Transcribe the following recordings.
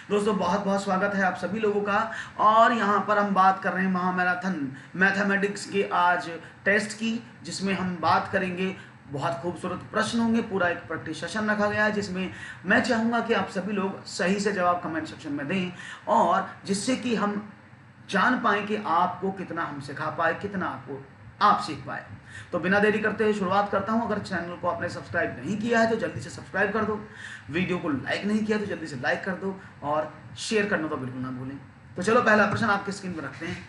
दोस्तों बहुत बहुत स्वागत है आप सभी लोगों का। और यहाँ पर हम बात कर रहे हैं महामैराथन मैथमेटिक्स के आज टेस्ट की, जिसमें हम बात करेंगे। बहुत खूबसूरत प्रश्न होंगे, पूरा एक प्रैक्टिस सेशन रखा गया है जिसमें मैं चाहूँगा कि आप सभी लोग सही से जवाब कमेंट सेक्शन में दें, और जिससे कि हम जान पाएँ कि आपको कितना हम सिखा पाए, कितना आपको आप सीख पाए। तो बिना देरी करते हुए शुरुआत करता हूं। अगर चैनल को आपने सब्सक्राइब नहीं किया है तो जल्दी से सब्सक्राइब कर दो, वीडियो को लाइक नहीं किया तो जल्दी से लाइक कर दो, और शेयर करना तो बिल्कुल ना भूलें। तो चलो पहला प्रश्न आपके स्क्रीन पर रखते हैं।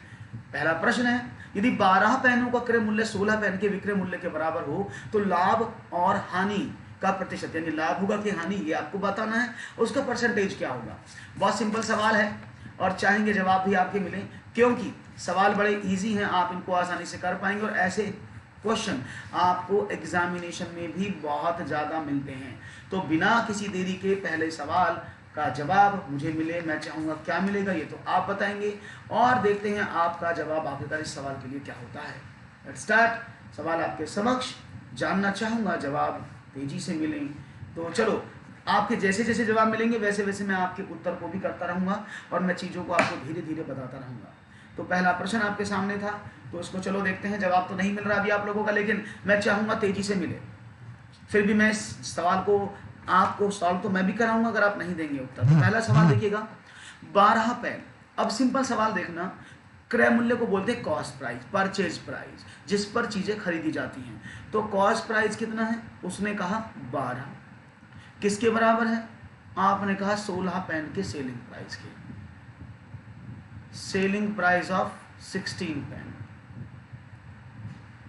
पहला प्रश्न है, यदि 12 पेनों का क्रय मूल्य 16 पेन के विक्रय मूल्य के बराबर हो तो लाभ और हानि का प्रतिशत, यानी लाभ होगा कि हानि, ये आपको बताना है। उसका परसेंटेज क्या होगा। बहुत सिंपल सवाल है और चाहेंगे जवाब भी आपके मिले, क्योंकि सवाल बड़े इजी हैं, आप इनको आसानी से कर पाएंगे। और ऐसे क्वेश्चन आपको एग्जामिनेशन में भी बहुत ज़्यादा मिलते हैं। तो बिना किसी देरी के पहले सवाल का जवाब मुझे मिले। मैं चाहूँगा क्या मिलेगा ये तो आप बताएंगे, और देखते हैं आपका जवाब आखिरकार इस सवाल के लिए क्या होता है। Let's start. सवाल आपके समक्ष, जानना चाहूँगा जवाब तेजी से मिलें। तो चलो, आपके जैसे जैसे जवाब मिलेंगे वैसे वैसे मैं आपके उत्तर को भी करता रहूँगा, और मैं चीज़ों को आपको धीरे धीरे बताता रहूँगा। तो पहला प्रश्न आपके सामने था, तो इसको चलो देखते हैं। जवाब तो नहीं मिल रहा अभी आप लोगों का, लेकिन मैं चाहूँगा तेजी से मिले। फिर भी मैं इस सवाल को आपको सॉल्व तो मैं भी कराऊंगा अगर आप नहीं देंगे उत्तर। तो पहला सवाल देखिएगा, 12 पेन। अब सिंपल सवाल देखना, क्रय मूल्य को बोलते हैं कॉस्ट प्राइस, परचेज प्राइस, जिस पर चीजें खरीदी जाती हैं। तो कॉस्ट प्राइस कितना है, उसने कहा 12, किसके बराबर है, आपने कहा 16 पेन के सेलिंग प्राइस के, सेलिंग प्राइस ऑफ 16 पेन।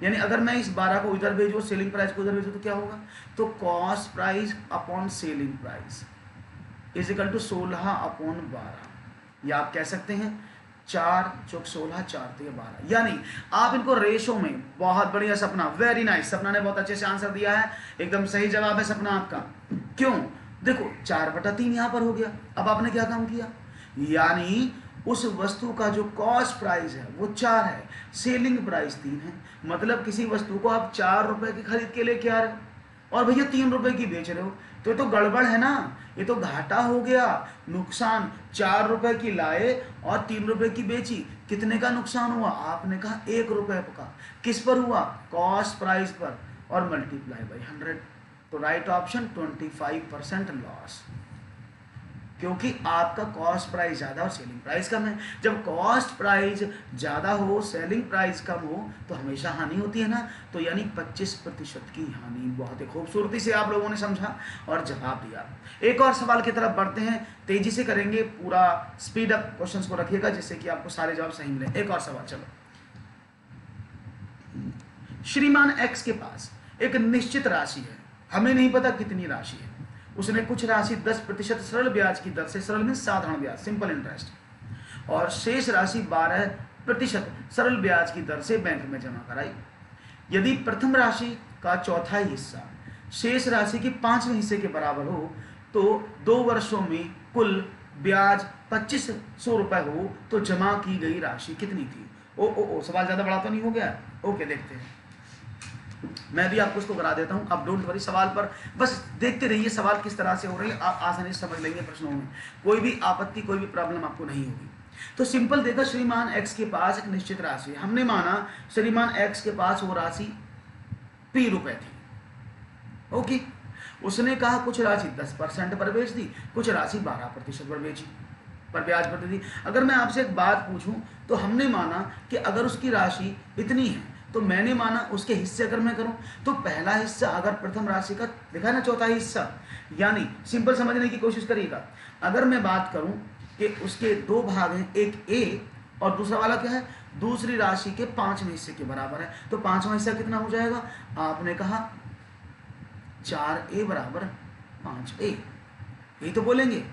यानी अगर मैं इस 12 को इधर भेजूँ, सेलिंग प्राइस को इधर भेजूँ, तो क्या होगा, तो cost price upon selling price is equal to 16 upon 12। या आप कह सकते हैं 4 चौक 16, 4 तो 12। यानी आप इनको रेशो में, बहुत बढ़िया सपना, वेरी नाइस, सपना ने बहुत अच्छे से आंसर दिया है, एकदम सही जवाब है सपना आपका। क्यों, देखो 4/3 यहाँ पर हो गया। अब आपने क्या काम किया, यानी उस वस्तु का जो कॉस्ट प्राइस है वो 4 है, सेलिंग प्राइस 3 है। मतलब किसी वस्तु को आप 4 रुपए की खरीद के लेके आ रहे हो और भैया 3 रुपए की बेच रहे हो, तो ये तो गड़बड़ है ना, ये तो घाटा हो गया, नुकसान। 4 रुपए की लाए और 3 रुपए की बेची, कितने का नुकसान हुआ, आपने कहा 1 रुपए का। किस पर हुआ, कॉस्ट प्राइस पर, और मल्टीप्लाई बाई 100। तो राइट ऑप्शन 25% लॉस, क्योंकि आपका कॉस्ट प्राइस ज़्यादा और सेलिंग प्राइस कम है। जब कॉस्ट प्राइस ज़्यादा हो, सेलिंग प्राइस कम हो, तो हमेशा हानि होती है ना। तो यानी 25% की हानि। बहुत ही खूबसूरती से आप लोगों ने समझा और जवाब दिया। एक और सवाल की तरफ बढ़ते हैं, तेजी से करेंगे, पूरा स्पीड अप क्वेश्चंस को रखिएगा जिससे कि आपको सारे जवाब सही मिले। एक और सवाल, चलो। श्रीमान एक्स के पास एक निश्चित राशि है, हमें नहीं पता कितनी राशि है। उसने कुछ राशि 10% सरल ब्याज की दर से, सरल में साधारण ब्याज, सिंपल इंटरेस्ट, और शेष राशि 12% सरल ब्याज की दर से बैंक में जमा कराई। यदि प्रथम राशि का चौथाई हिस्सा शेष राशि के 5वें हिस्से के बराबर हो तो 2 वर्षों में कुल ब्याज 2500 रुपए हो तो जमा की गई राशि कितनी थी। ओ सवाल ज्यादा बड़ा तो नहीं हो गया। ओके, देखते हैं, मैं भी आपको इसको करा देता हूं। अब डोंट वरी, सवाल पर बस देखते रहिए सवाल किस तरह से हो रही है, आप आसानी से समझ लेंगे प्रश्नों में। कोई भी आपत्ति, कोई भी प्रॉब्लम आपको नहीं होगी। तो सिंपल देखा, श्रीमान एक्स के पास एक निश्चित राशि, हमने माना श्रीमान एक्स के पास वो राशि P रुपए थी। ओके, उसने कहा कुछ राशि 10% पर बेच दी, कुछ राशि 12% पर बेची, पर ब्याज पर दी। अगर मैं आपसे एक बात पूछूं, तो हमने माना कि अगर उसकी राशि इतनी है, तो मैंने माना उसके हिस्से अगर मैं करूं, तो पहला हिस्सा अगर प्रथम राशि का दिखा ना, चौथा हिस्सा, यानी सिंपल समझने की कोशिश करिएगा। अगर मैं बात करूं कि उसके 2 भाग हैं, एक A और दूसरा वाला क्या है, दूसरी राशि के 5वें हिस्से के बराबर है, तो 5वां हिस्सा कितना हो जाएगा, आपने कहा 4A बराबर 5A, यही तो बोलेंगे।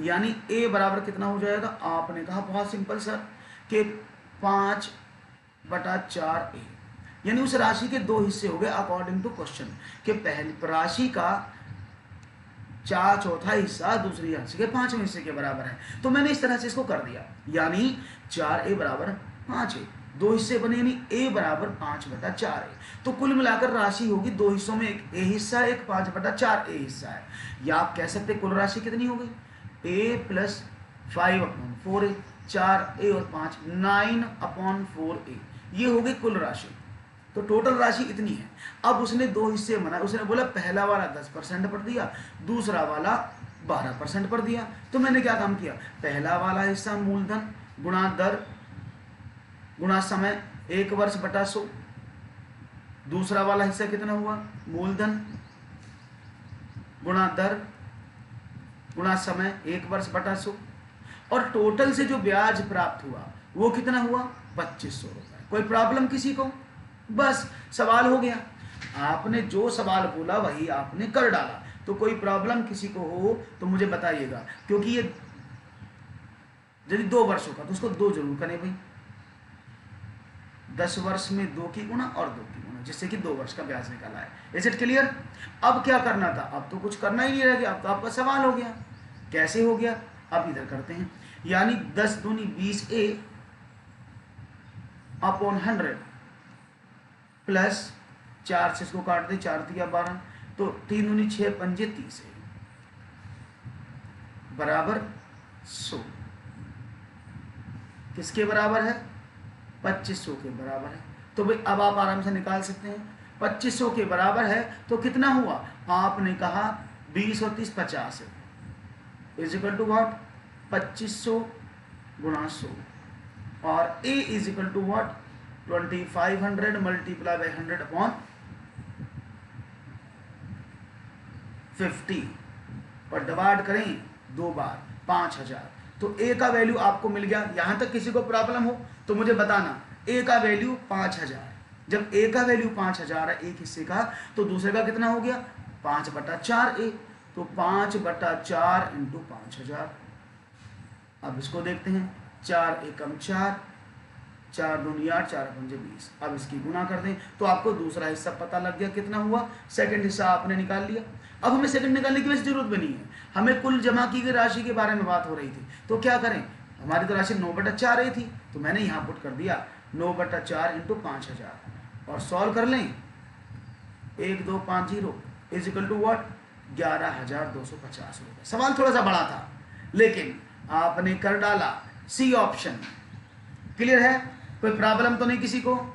यानी A बराबर कितना हो जाएगा, आपने कहा बहुत सिंपल सर कि 5/4A, यानी उस राशि के 2 हिस्से हो गए अकॉर्डिंग टू क्वेश्चन, कि पहली राशि का 4/4 हिस्सा दूसरी राशि के 5वें हिस्से के बराबर है। तो मैंने इस तरह से इसको कर दिया, यानी 4A बराबर 5A, 2 हिस्से बने, यानी A बराबर 5/4A। तो कुल मिलाकर राशि होगी 2 हिस्सों में, एक A हिस्सा है, एक 5/4A हिस्सा है। या आप कह सकते कुल राशि कितनी हो गई, A प्लस 5/4a, 4a और 5, 9/4a, ये हो गई कुल राशि। तो टोटल राशि इतनी है। अब उसने दो हिस्से बनाए, उसने बोला पहला वाला 10% पर दिया, दूसरा वाला 12% पर दिया। तो मैंने क्या काम किया, पहला वाला हिस्सा मूलधन गुणा दर गुणा समय 1 वर्ष बटा 100, दूसरा वाला हिस्सा कितना हुआ, मूलधन गुणा दर गुणा समय 1 वर्ष बटा 100, और टोटल से जो ब्याज प्राप्त हुआ वो कितना हुआ, 2500 रुपए। कोई प्रॉब्लम किसी को, बस सवाल हो गया। आपने जो सवाल बोला वही आपने कर डाला। तो कोई प्रॉब्लम किसी को हो तो मुझे बताइएगा, क्योंकि ये यदि 2 वर्षों का तो उसको 2 जरूर करें भाई, 10 वर्ष में 2 की गुणा और 2 की गुणा, जिससे कि 2 वर्ष का ब्याज निकाला है। Is it clear? अब क्या करना था, अब तो कुछ करना ही नहीं रह गया, अब तो आपका सवाल हो गया। कैसे हो गया, अब इधर करते हैं, यानी 10 दूनी 20a अपॉन 100 प्लस 4 से इसको काट दे, 4 दिया 12, तो 3 दूनी 6 पंजे 30 बराबर 100। किसके बराबर है, 2500 के बराबर है। तो भाई अब आप आराम से निकाल सकते हैं, 2500 के बराबर है तो कितना हुआ, आपने कहा 20 और 30 50 है, इज इक्वल टू व्हाट, 2500 गुणा 100, और a is equal to what, 2500 multiply by 100 upon 50, और डिवाइड करें 2 बार 5000। तो a का वैल्यू आपको मिल गया। यहां तक किसी को प्रॉब्लम हो तो मुझे बताना, a का वैल्यू 5000। जब a का वैल्यू 5000 है एक हिस्से का, तो दूसरे का कितना हो गया, 5/4a, तो 5/4 इंटू 5000। अब इसको देखते हैं, 4 एकम 4, 4 दूनी 8, 4 पंजे 20। अब इसकी गुणा कर दें तो आपको दूसरा हिस्सा पता लग गया कितना हुआ, सेकंड हिस्सा आपने निकाल लिया। अब हमें सेकंड निकालने की वैसे जरूरत भी नहीं है, हमें कुल जमा की गई राशि के बारे में बात हो रही थी। तो क्या करें, हमारी तो राशि 9/4 थी, तो मैंने यहाँ पुट कर दिया 9/4 इंटू 5000, और सॉल्व कर लें, 1250 इज इक्वल टू व्हाट, 11,250 रुपये। सवाल थोड़ा सा बड़ा था लेकिन आपने कर डाला, सी ऑप्शन। क्लियर है, कोई प्रॉब्लम तो नहीं किसी को?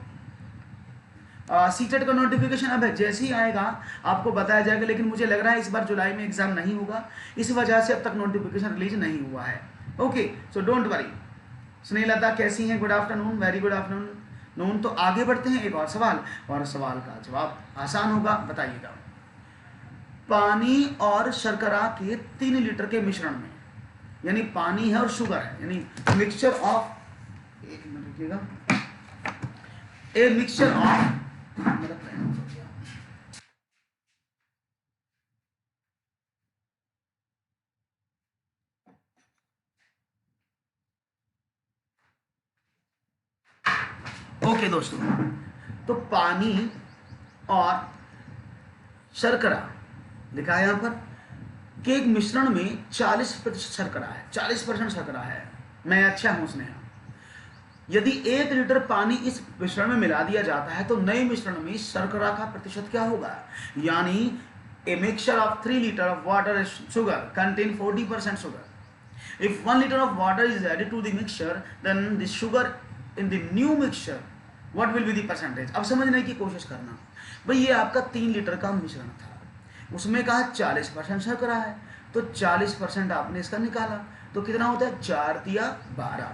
सीटेट का नोटिफिकेशन अब है, जैसे ही आएगा आपको बताया जाएगा, लेकिन मुझे लग रहा है इस बार जुलाई में एग्जाम नहीं होगा, इस वजह से अब तक नोटिफिकेशन रिलीज नहीं हुआ है। Okay, so don't worry. Snehlata कैसी हैं, good afternoon, very good afternoon. तो आगे बढ़ते हैं, एक और सवाल, और सवाल का जवाब आसान होगा, बताइएगा। पानी और शर्करा के 3 लीटर के मिश्रण में, यानी पानी है और शुगर है, यानी मिक्सचर ऑफ, एक मिनट रुकिएगा, ए मिक्सचर ऑफ, मेरा पेन हो गया, ओके दोस्तों। तो पानी और शर्करा लिखा है यहां पर कि एक मिश्रण में 40% शर्करा है, 40% शर्करा है। मैं अच्छा हूं स्नेहा। यदि 1 लीटर पानी इस मिश्रण में मिला दिया जाता है तो नए मिश्रण में शर्करा का प्रतिशत क्या होगा, यानी a mixture of 3 litre of water sugar contain 40% sugar. If 1 liter of water is added to the mixture, then the sugar in the new mixture, what will be the percentage? अब समझने की कोशिश करना भाई, ये आपका 3 लीटर का मिश्रण था, उसमें कहा 40% शर्करा है, तो 40% आपने इसका निकाला, तो कितना होता है, 4 दिया 12,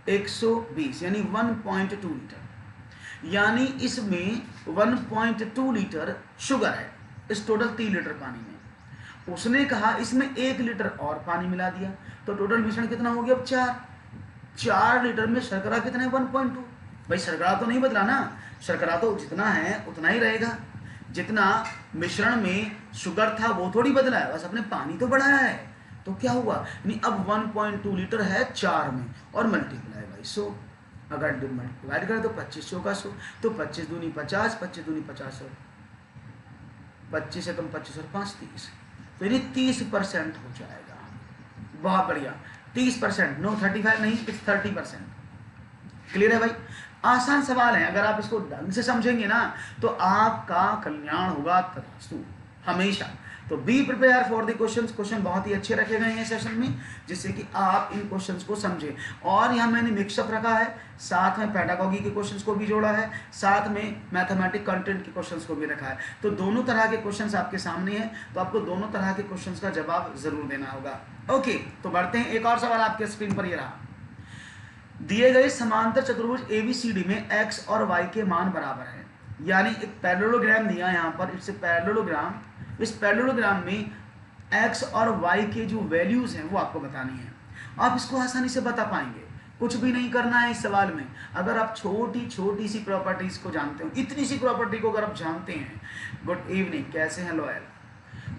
120, यानी 1.2 लीटर। यानी इसमें 1.2 लीटर शुगर है इस टोटल 3 लीटर पानी में। उसने कहा इसमें 1 लीटर और पानी मिला दिया, तो टोटल मिश्रण कितना हो गया, अब 4 लीटर में शर्करा कितना है, 1.2। भाई शर्करा तो नहीं बदला ना, शर्करा तो जितना है उतना ही रहेगा, जितना मिश्रण में शुगर था वो थोड़ी बदला है, बस अपने पानी तो बढ़ाया है। तो क्या हुआ, यानी अब 1.2 लीटर है 4 में, और मल्टीप्लाई बाई 100, अगर डिवाइड करें तो 2500 का 100, तो 25 दूनी 50, 25 दूनी 50, 25 से कम 25 और 5 30, तो यानी 30% हो जाएगा। बहुत बढ़िया, 30%, नो 35 नहीं, 30%। क्लियर है भाई, आसान सवाल है, अगर आप इसको ढंग से समझेंगे ना तो आपका कल्याण होगा तथास्तु हमेशा। तो be prepare for the questions, question बहुत ही अच्छे रखे गए हैं सेशन में, जिससे कि आप इन क्वेश्चंस को समझें। और यहाँ मैंने मिक्सअप रखा है, साथ में पेडागॉजी के क्वेश्चंस को भी जोड़ा है, साथ में मैथमेटिक कंटेंट के क्वेश्चंस को भी रखा है। तो दोनों तरह के क्वेश्चंस आपके सामने हैं, तो आपको दोनों तरह के क्वेश्चंस का जवाब जरूर देना होगा। ओके, तो बढ़ते हैं। एक और सवाल आपके स्क्रीन पर ये रहा। दिए गए समांतर चतुर्भुज एबीसीडी में x और y के मान बराबर है, यानी एक पैरेललोग्राम दिया यहाँ पर, इट्स ए पैरेललोग्राम। इस पैरेललोग्राम में x और y के जो वैल्यूज हैं वो आपको बतानी है। आप इसको आसानी से बता पाएंगे, कुछ भी नहीं करना है इस सवाल में। अगर आप छोटी छोटी सी प्रॉपर्टीज को जानते हो, इतनी सी प्रॉपर्टी को अगर आप जानते हैं, गुड इवनिंग, कैसे हैं लॉयल,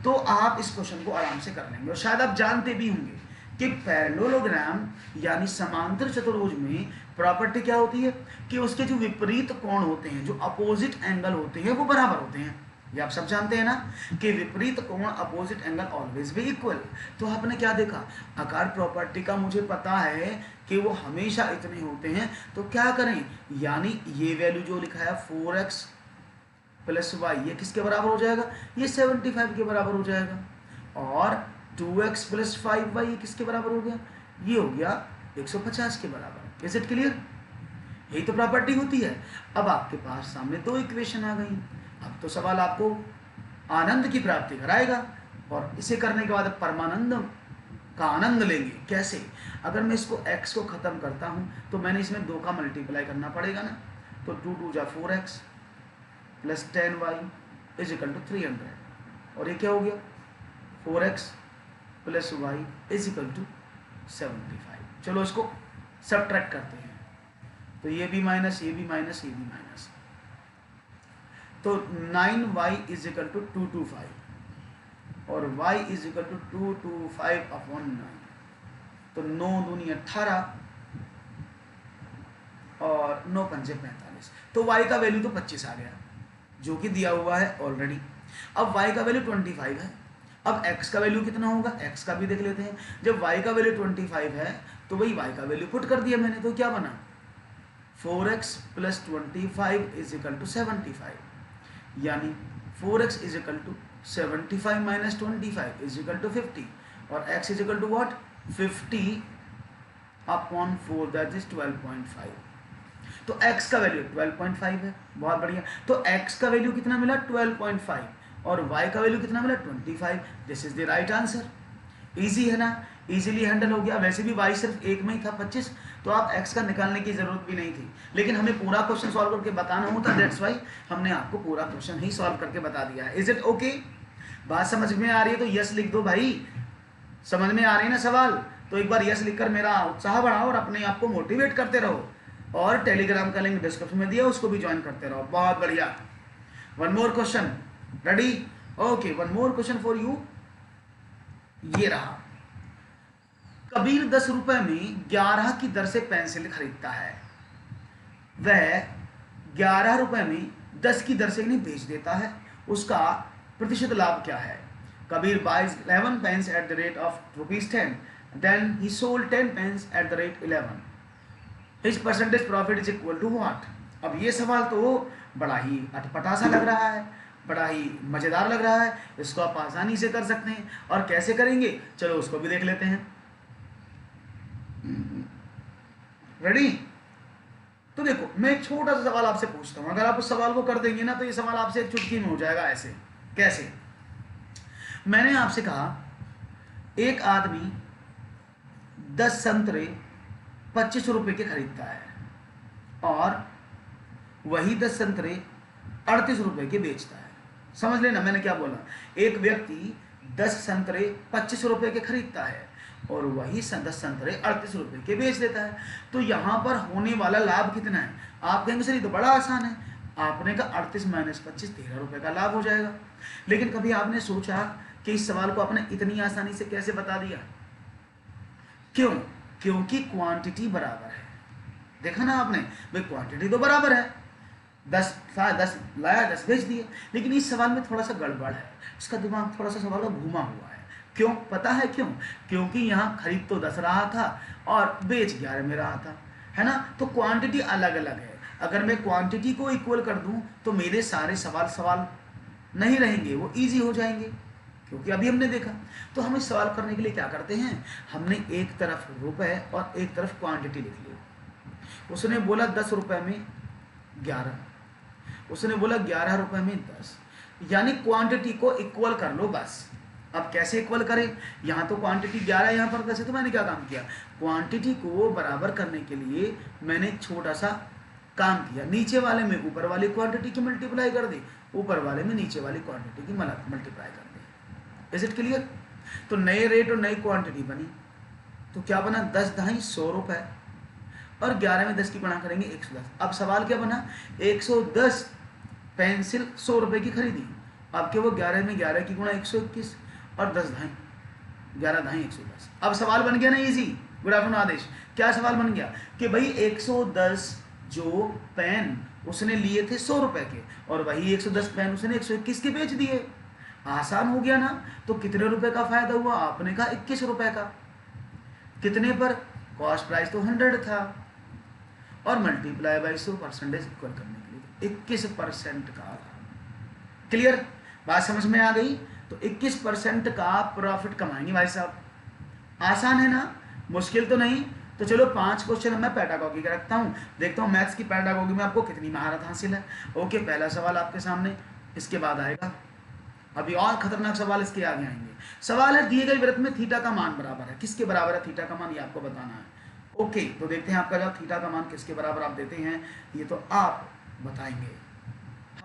तो आप इस क्वेश्चन को आराम से कर लेंगे। और शायद आप जानते भी होंगे कि पैरेललोग्राम यानी समांतर चतुर्भुज में प्रॉपर्टी क्या होती है कि उसके जो विपरीत कोण होते हैं, जो अपोजिट एंगल होते हैं, वो बराबर होते हैं। ये आप सब जानते हैं ना कि विपरीत कोण अपोजिट एंगल ऑलवेज भी इक्वल। तो आपने क्या देखा, अगर प्रॉपर्टी का मुझे पता है कि वो हमेशा इतने होते हैं, तो क्या करें, यानी ये वैल्यू जो लिखा है 4x प्लस वाई, ये किसके बराबर हो जाएगा, ये 75 के बराबर हो जाएगा। और 2x प्लस 5y ये किसके बराबर हो गया, ये हो गया 150 के बराबर। Is it clear? यही तो प्रॉपर्टी होती है। अब आपके पास सामने दो इक्वेशन आ गई। अब तो सवाल आपको आनंद की प्राप्ति कराएगा, और इसे करने के बाद परमानंद का आनंद लेंगे। कैसे? अगर मैं इसको x को खत्म करता हूं तो मैंने इसमें 2 का मल्टीप्लाई करना पड़ेगा ना, तो 2 2 जा 4x plus 10y is equal to 300। और ये क्या हो गया, 4x plus y is equal to 75। चलो इसको सबट्रैक्ट करते हैं, तो ये भी माइनस, ये भी माइनस, ये भी माइनस, तो 9y इज इक्वल टू 225 और y is equal to 225 upon 9, तो 9 दूनी 18 और 9 पंजे 45। तो y का वैल्यू तो 25 आ गया, जो कि दिया हुआ है ऑलरेडी। अब y का वैल्यू 25 है। अब x का वैल्यू कितना होगा, x का भी देख लेते हैं। जब y का वैल्यू 25 है तो वही y का वैल्यू पुट कर दिया मैंने, तो क्या बना, 4x plus 25 is equal to 75, यानी 4x is equal to 75 minus 25 is equal to 50, और x is equal to what, 50 upon 4 that is 12.5। तो x का वैल्यू 12.5 है, बहुत बढ़िया। तो x का वैल्यू कितना मिला, 12.5, और y का वैल्यू कितना मिला, 25। This is the right answer. Easy है ना, इजीली हैंडल हो गया। वैसे भी y सिर्फ एक में ही था 25, तो आप x का निकालने की जरूरत भी नहीं थी, लेकिन हमें पूरा क्वेश्चन सॉल्व करके बताना होता, दैट्स वाई हमने आपको पूरा क्वेश्चन ही सॉल्व करके बता दिया है। Is it okay? बात समझ में आ रही है तो यस लिख दो भाई। समझ में आ रही है ना सवाल, तो एक बार यस लिखकर मेरा उत्साह बढ़ाओ और अपने आप को मोटिवेट करते रहो। और टेलीग्राम का लिंक डिस्क्रिप्शन में दिया, उसको भी ज्वाइन करते रहो। बहुत बढ़िया। One more question, ready? Okay, one more question for you. ये रहा, कबीर 10 रुपए में 11 की दर से पेंसिल खरीदता है, वह 11 रुपए में 10 की दर से इन्हें बेच देता है, उसका प्रतिशत लाभ क्या है? Kabir buys 11 pence at the rate of ₹10, then he sold 10 pence at the rate 11. His percentage profit is equal to what? अब ये सवाल तो बड़ा ही अटपटा सा लग रहा है, बड़ा ही मजेदार लग रहा है। इसको आप आसानी से कर सकते हैं, और कैसे करेंगे चलो उसको भी देख लेते हैं। रेडी? तो देखो, मैं एक छोटा सा सवाल आपसे पूछता हूं, अगर आप उस सवाल को कर देंगे ना तो ये सवाल आपसे एक चुटकी में हो जाएगा। ऐसे कैसे? मैंने आपसे कहा एक आदमी 10 संतरे 25 रुपए के खरीदता है, और वही 10 संतरे 38 रुपए के बेचता है। समझ लेना मैंने क्या बोला। एक व्यक्ति 10 संतरे 25 रुपए के खरीदता है और वही 10 संतरे 38 रुपए के बेच देता है। तो यहां पर होने वाला लाभ कितना है? आप कहेंगे सर ये तो बड़ा आसान है, आपने कहा 38 माइनस 25 13 रुपए का लाभ हो जाएगा। लेकिन कभी आपने सोचा कि इस सवाल को आपने इतनी आसानी से कैसे बता दिया? क्यों? क्योंकि क्वांटिटी बराबर है। देखा ना आपने, भाई क्वांटिटी तो बराबर है, 10 लाया 10 बेच दिए। लेकिन इस सवाल में थोड़ा सा गड़बड़ है, इसका दिमाग थोड़ा सा सवाल का घूमा हुआ है। क्यों पता है क्यों? क्योंकि यहाँ खरीद तो 10 रहा था और बेच 11 में रहा था, है ना। तो क्वांटिटी अलग अलग है। अगर मैं क्वांटिटी को इक्वल कर दूं तो मेरे सारे सवाल नहीं रहेंगे, वो इजी हो जाएंगे। क्योंकि अभी हमने देखा। तो हम इस सवाल करने के लिए क्या करते हैं, हमने एक तरफ रुपए और एक तरफ क्वांटिटी लिख ली। उसने बोला 10 रुपए में 11, उसने बोला 11 रुपए में 10, यानी क्वांटिटी को इक्वल कर लो बस। अब कैसे इक्वल करें, यहाँ तो क्वांटिटी 11 यहाँ पर 10 है, तो मैंने क्या काम किया, क्वांटिटी को बराबर करने के लिए मैंने छोटा सा काम किया, नीचे वाले में ऊपर वाली क्वांटिटी की मल्टीप्लाई कर दी, ऊपर वाले में नीचे वाली क्वांटिटी की मल्टीप्लाई कर दी। Is it clear? तो नए रेट और नई क्वांटिटी बनी, तो क्या बना, 10 ढाई 100 रुपए, और 11 में 10 की गुणा करेंगे 110। अब सवाल क्या बना, 110 पेंसिल 100 रुपए की खरीदी, अब क्या वो 11 में 11 की गुणा 121 और 10 ढाई 11 ढाई 110। अब सवाल बन गया ना इजी। गुड आफ्टरनून आदेश, क्या सवाल बन गया कि भाई 110 जो पेन उसने लिए थे 100 रुपए के, और वही 110 पेन उसने 121 के बेच दिए। आसान हो गया ना। तो कितने रुपए का फायदा हुआ, आपने कहा 21 रुपए का। कितने पर, कॉस्ट प्राइस तो 100 था, और मल्टीप्लाई बाई 100 परसेंटेज इक्वल करने के लिए 21% का। क्लियर, बात समझ में आ गई? तो 21% का प्रॉफिट कमाएंगे भाई साहब। आसान है ना, मुश्किल तो नहीं। तो चलो 5 क्वेश्चन मैं पेडागॉजी का रखता हूँ, देखता हूँ मैथ्स की पेडागॉजी में आपको कितनी महारत हासिल है। ओके, पहला सवाल आपके सामने, इसके बाद आएगा अभी और खतरनाक सवाल, इसके आगे आएंगे। सवाल है, दिए गए वृत्त में थीटा का मान बराबर है, किसके बराबर है थीटा का मान, ये आपको बताना है। ओके, तो देखते हैं आपका जवाब, थीटा का मान किसके बराबर आप देते हैं, ये तो आप बताएंगे,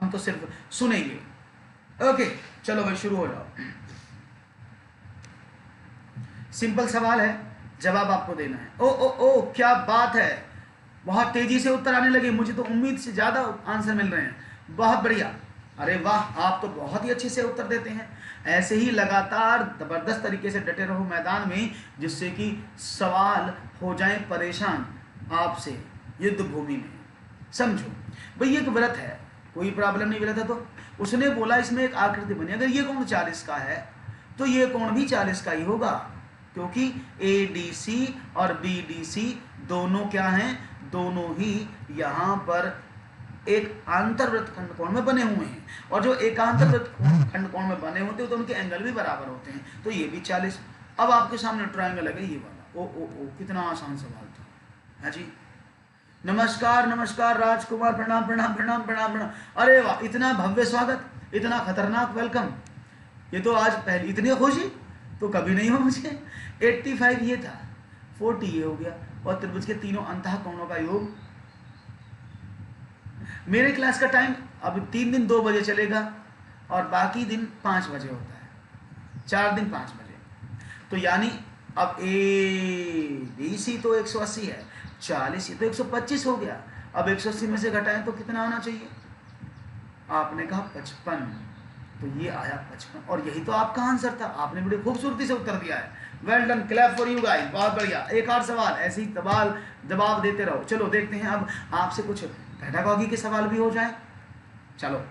हम तो सिर्फ सुनेंगे। ओके, चलो भाई शुरू हो जाओ। सिंपल सवाल है, जवाब आपको देना है। ओ ओ ओ, क्या बात है, बहुत तेजी से उत्तर आने लगे, मुझे तो उम्मीद से ज्यादा आंसर मिल रहे हैं, बहुत बढ़िया। अरे वाह, आप तो बहुत ही अच्छे से उत्तर देते हैं। ऐसे ही लगातार जबरदस्त तरीके से डटे रहो मैदान में, जिससे कि सवाल हो जाए परेशान आपसे युद्ध भूमि में। समझो भाई, ये एक व्रत है, कोई प्रॉब्लम नहीं। व्रत है तो उसने बोला इसमें एक आकृति बनी, अगर ये कोण 40 का है तो ये कोण भी 40 का ही होगा, क्योंकि ADC और BDC दोनों क्या हैं, दोनों ही यहाँ पर एक आंतरवृत्त खंडकोण में बने हुए हैं, और जो एकांतरवृत्त खंडकोण में बने होते हैं तो उनके एंगल भी बराबर होते हैं, तो ये भी 40। अब आपके सामने ट्रायंगल है ये वाला। ओ ओ ओ, कितना आसान सवाल था, है जी। नमस्कार नमस्कार राजकुमार, प्रणाम प्रणाम प्रणाम प्रणाम प्रणाम। अरे वाह, इतना भव्य स्वागत, इतना खतरनाक वेलकम, ये तो आज पहली, इतनी खुशी तो कभी नहीं हो मुझे। 85 ये था, 40 ये हो गया, और त्रिभुज के तीनों अंतः कोणों का योग। मेरे क्लास का टाइम अब 3 दिन 2 बजे चलेगा, और बाकी दिन 5 बजे होता है, 4 दिन 5 बजे। तो यानी अब ADC तो 180 है, 40 ये तो 125 हो गया। अब 180 में से घटाएं तो कितना आना चाहिए, आपने कहा 55, तो ये आया 55, और यही तो आपका आंसर था। आपने बड़ी खूबसूरती से उत्तर दिया है, well done, clap for you guys, बहुत बढ़िया। एक और सवाल, ऐसे ही सवाल जवाब देते रहो। चलो देखते हैं अब आपसे कुछ पेडागॉजी के सवाल भी हो जाए। चलो,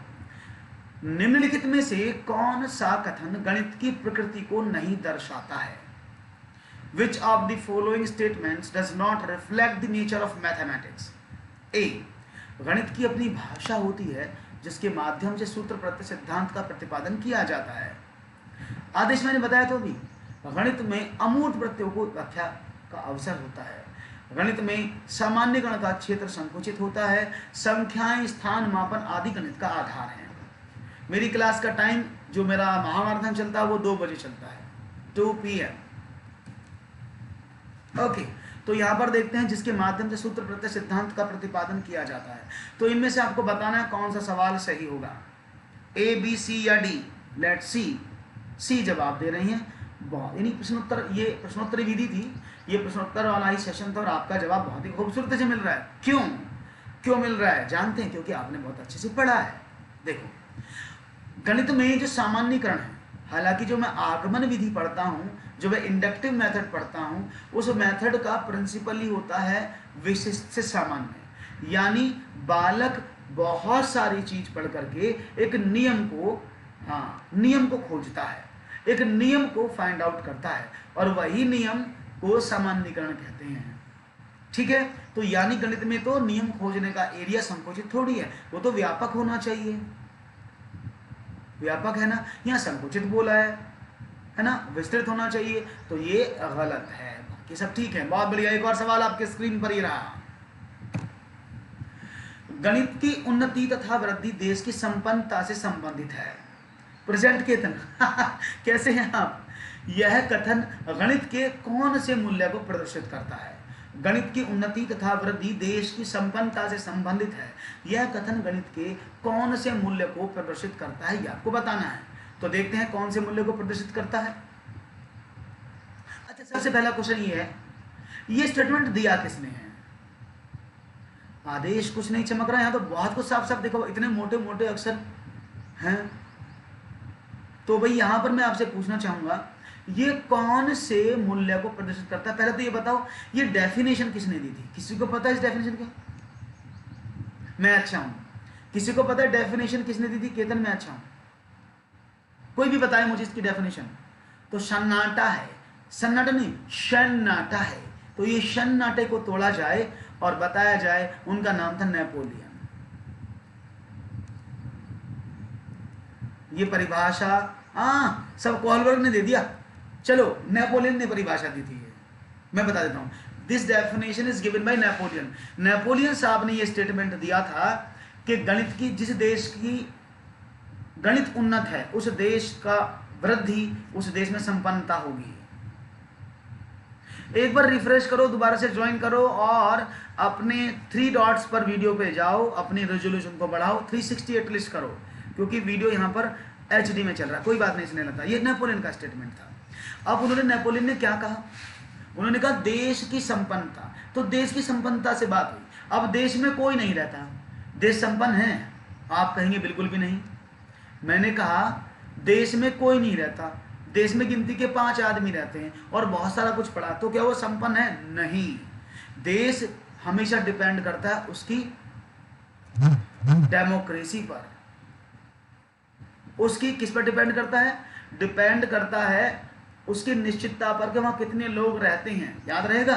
निम्नलिखित में से कौन सा कथन गणित की प्रकृति को नहीं दर्शाता है? Which of the following statements does not reflect the nature of mathematics? A, गणित की अपनी भाषा होती है जिसके माध्यम से सूत्र प्रत्यय सिद्धांत का प्रतिपादन किया जाता है। आदेश मैंने बताया तो भी, गणित में अमूर्त प्रत्ययों को व्याख्या का अवसर होता है। गणित में सामान्यकरण का क्षेत्र संकुचित होता है, संख्याएं स्थान मापन आदि गणित का आधार है। मेरी क्लास का टाइम जो मेरा महामाराथन चलता है वो 2 बजे चलता है, 2 PM। ओके, तो यहाँ पर देखते हैं जिसके माध्यम से सूत्र प्रत्यय सिद्धांत का प्रतिपादन किया जाता है। तो इनमें से आपको बताना है कौन सा सवाल सही होगा, A, B, C या D। लेट्स सी, C जवाब दे रही हैं। बहुत, यानी प्रश्नोत्तर, ये प्रश्नोत्तर विधि थी, ये प्रश्नोत्तर वाला ही सेशन था, और आपका जवाब बहुत ही खूबसूरती से मिल रहा है। क्यों मिल रहा है जानते हैं? क्योंकि आपने बहुत अच्छे से पढ़ा है। देखो, गणित में जो सामान्यीकरण है, हालांकि जो मैं आगमन विधि पढ़ता हूँ, जो मैं इंडक्टिव मेथड पढ़ता हूँ, उस मेथड का प्रिंसिपल ही होता है विशिष्ट से सामान्य। यानी बालक बहुत सारी चीज पढ़ करके एक नियम को खोजता है, एक नियम को फाइंड आउट करता है, और वही नियम को सामान्यीकरण कहते हैं। ठीक है, तो यानी गणित में तो नियम खोजने का एरिया संकुचित थोड़ी है, वो तो व्यापक होना चाहिए। व्यापक है ना, यहाँ संकुचित बोला है, है ना, विस्तृत होना चाहिए, तो ये गलत है। बाकी सब ठीक है, बहुत बढ़िया। एक और सवाल आपके स्क्रीन पर ही रहा। गणित की उन्नति तथा वृद्धि देश की संपन्नता से संबंधित है। प्रेजेंट केतन कैसे हैं आप? यह कथन गणित के कौन से मूल्य को प्रदर्शित करता है? गणित की उन्नति तथा वृद्धि देश की संपन्नता से संबंधित है। यह कथन गणित के कौन से मूल्य को प्रदर्शित करता है, ये आपको बताना है। तो देखते हैं कौन से मूल्य को प्रदर्शित करता है। अच्छा, सबसे पहला क्वेश्चन ये है, ये स्टेटमेंट दिया किसने है? आदेश कुछ नहीं चमक रहा है, यहाँ तो बहुत कुछ साफ साफ देखो, इतने मोटे मोटे अक्षर हैं। तो भाई यहां पर मैं आपसे पूछना चाहूंगा, ये कौन से मूल्य को प्रदर्शित करता है? पहले तो ये बताओ, ये डेफिनेशन किसने दी थी? किसी को पता है इस डेफिनेशन का? मैं अच्छा हूं। किसी को पता है डेफिनेशन किसने दी थी? केतन, मैं अच्छा हूं। कोई भी बताए मुझे इसकी डेफिनेशन। तो सन्नाटा है, सन्नाटा नहीं, सन्नाटा है। तो ये सन्नाटे को तोड़ा जाए और बताया जाए, उनका नाम था नेपोलियन। ये परिभाषा सब कोहलबर्ग ने दे दिया। चलो, नेपोलियन ने परिभाषा दी थी, मैं बता देता हूं। This definition is given by Napoleon. Napoleon साहब ने यह स्टेटमेंट दिया था कि गणित की, जिस देश की गणित उन्नत है, उस देश का वृद्धि, उस देश में संपन्नता होगी। एक बार रिफ्रेश करो, दोबारा से ज्वाइन करो और अपने 3 डॉट्स पर वीडियो पे जाओ, अपनी रेजोल्यूशन को बढ़ाओ, 360 एटलीस्ट करो, क्योंकि वीडियो यहाँ पर HD में चल रहा है। कोई बात नहीं, इसने लता, ये नेपोलियन का स्टेटमेंट था। अब उन्होंने, नेपोलियन ने क्या कहा? उन्होंने कहा देश की संपन्नता। तो देश की संपन्नता से बात हुई। अब देश में कोई नहीं रहता, देश संपन्न है? आप कहेंगे बिल्कुल भी नहीं। मैंने कहा देश में कोई नहीं रहता, देश में गिनती के 5 आदमी रहते हैं और बहुत सारा कुछ पड़ा, तो क्या वो संपन्न है? नहीं। देश हमेशा डिपेंड करता है उसकी डेमोक्रेसी पर। उसकी किस पर डिपेंड करता है? डिपेंड करता है उसकी निश्चितता पर कि वहां कितने लोग रहते हैं। याद रहेगा।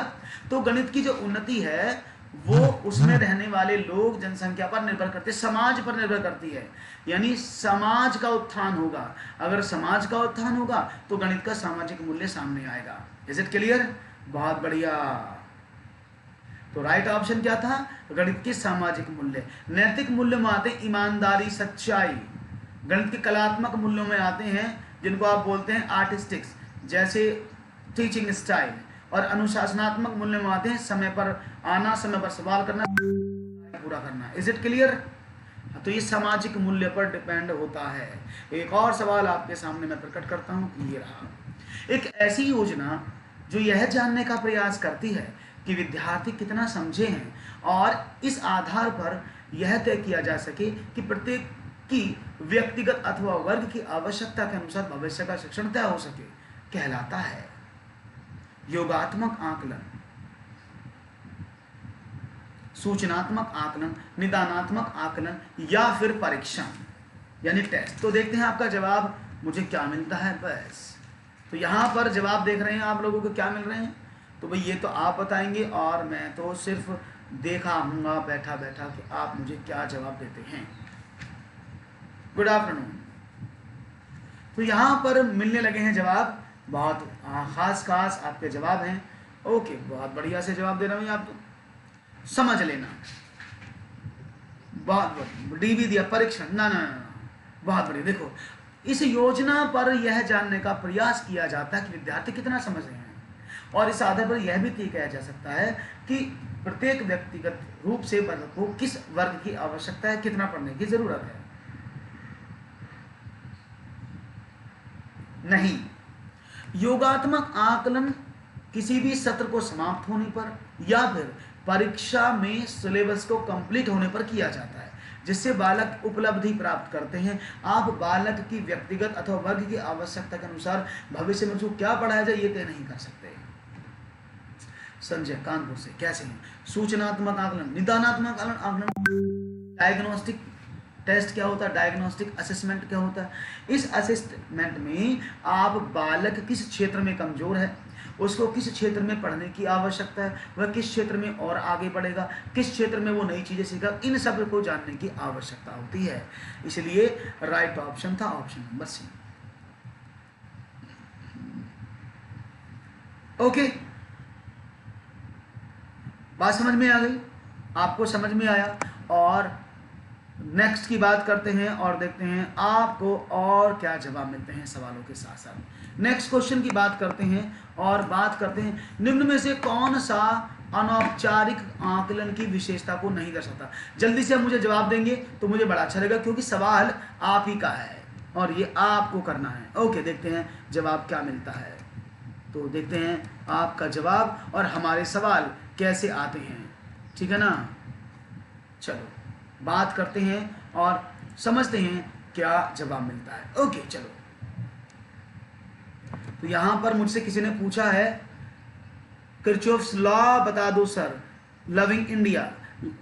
तो गणित की जो उन्नति है वो उसमें रहने वाले लोग, जनसंख्या पर निर्भर करते, समाज पर निर्भर करती है। यानी समाज का उत्थान होगा। अगर समाज का उत्थान होगा तो गणित का सामाजिक मूल्य सामने आएगा। Is it clear? बहुत बढ़िया। तो राइट ऑप्शन क्या था? गणित के सामाजिक मूल्य। नैतिक मूल्य में आते हैं ईमानदारी, सच्चाई। गणित के कलात्मक मूल्यों में आते हैं जिनको आप बोलते हैं आर्टिस्टिक्स, जैसे टीचिंग स्टाइल। और अनुशासनात्मक मूल्य में आते हैं समय पर आना, समय पर सवाल करना, पूरा करना। Is it clear? तो ये सामाजिक मूल्य पर डिपेंड होता है। एक और सवाल आपके सामने मैं प्रकट करता हूं, ये रहा। एक ऐसी योजना जो यह जानने का प्रयास करती है कि विद्यार्थी कितना समझे हैं और इस आधार पर यह तय किया जा सके कि प्रत्येक की व्यक्तिगत अथवा वर्ग की आवश्यकता के अनुसार भविष्य का शिक्षण तय हो सके, कहलाता है योगात्मक आकलन, सूचनात्मक आकलन, निदानात्मक आकलन या फिर परीक्षण यानी टेस्ट। तो देखते हैं आपका जवाब मुझे क्या मिलता है। बस तो यहां पर जवाब देख रहे हैं आप लोगों को क्या मिल रहे हैं। तो भाई ये तो आप बताएंगे और मैं तो सिर्फ देखा हूँगा बैठा बैठा कि आप मुझे क्या जवाब देते हैं। Good afternoon. तो यहां पर मिलने लगे हैं जवाब, बहुत खास खास आपके जवाब हैं। ओके, बहुत बढ़िया से जवाब दे रहा हूँ, आप समझ लेना। बहुत डी भी दिया, परीक्षण ना ना ना, बहुत बढ़िया। देखो, इस योजना पर यह जानने का प्रयास किया जाता है कि विद्यार्थी कितना समझ रहे हैं और इस आधार पर यह भी तय किया जा सकता है कि प्रत्येक व्यक्तिगत रूप से वर्ग को किस वर्ग की आवश्यकता है, कितना पढ़ने की जरूरत है। नहीं, योगात्मक आकलन किसी भी सत्र को समाप्त होने पर या फिर परीक्षा में सिलेबस को कंप्लीट होने पर किया जाता है, जिससे बालक उपलब्धि प्राप्त करते हैं। आप बालक की व्यक्तिगत अथवा वर्ग की आवश्यकता के अनुसार भविष्य में उसको क्या पढ़ाया जाए ये तय नहीं कर सकते। संजय कानपुर से, कैसे हैं? सूचनात्मक आकलन, निदानात्मक आकलन, डायग्नोस्टिक टेस्ट क्या होता है, डायग्नोस्टिक असेसमेंट क्या होता है। इस असेसमेंट में आप बालक किस क्षेत्र में कमजोर है, उसको किस क्षेत्र में पढ़ने की आवश्यकता है, वह किस क्षेत्र में और आगे बढ़ेगा, किस क्षेत्र में वो नई चीजें सीखा, इन सब को जानने की आवश्यकता होती है। इसलिए राइट ऑप्शन था ऑप्शन नंबर सी। ओके, बात समझ में आ गई, आपको समझ में आया। और नेक्स्ट की बात करते हैं और देखते हैं आपको और क्या जवाब मिलते हैं सवालों के साथ साथ। नेक्स्ट क्वेश्चन की बात करते हैं और बात करते हैं निम्न में से कौन सा अनौपचारिक आकलन की विशेषता को नहीं दर्शाता। जल्दी से आप मुझे जवाब देंगे तो मुझे बड़ा अच्छा लगेगा, क्योंकि सवाल आप ही का है और ये आपको करना है। ओके, देखते हैं जवाब क्या मिलता है। तो देखते हैं आपका जवाब और हमारे सवाल कैसे आते हैं, ठीक है ना। चलो बात करते हैं और समझते हैं क्या जवाब मिलता है। ओके चलो, तो यहां पर मुझसे किसी ने पूछा है किरचॉफ्स लॉ बता दो सर, लविंग इंडिया।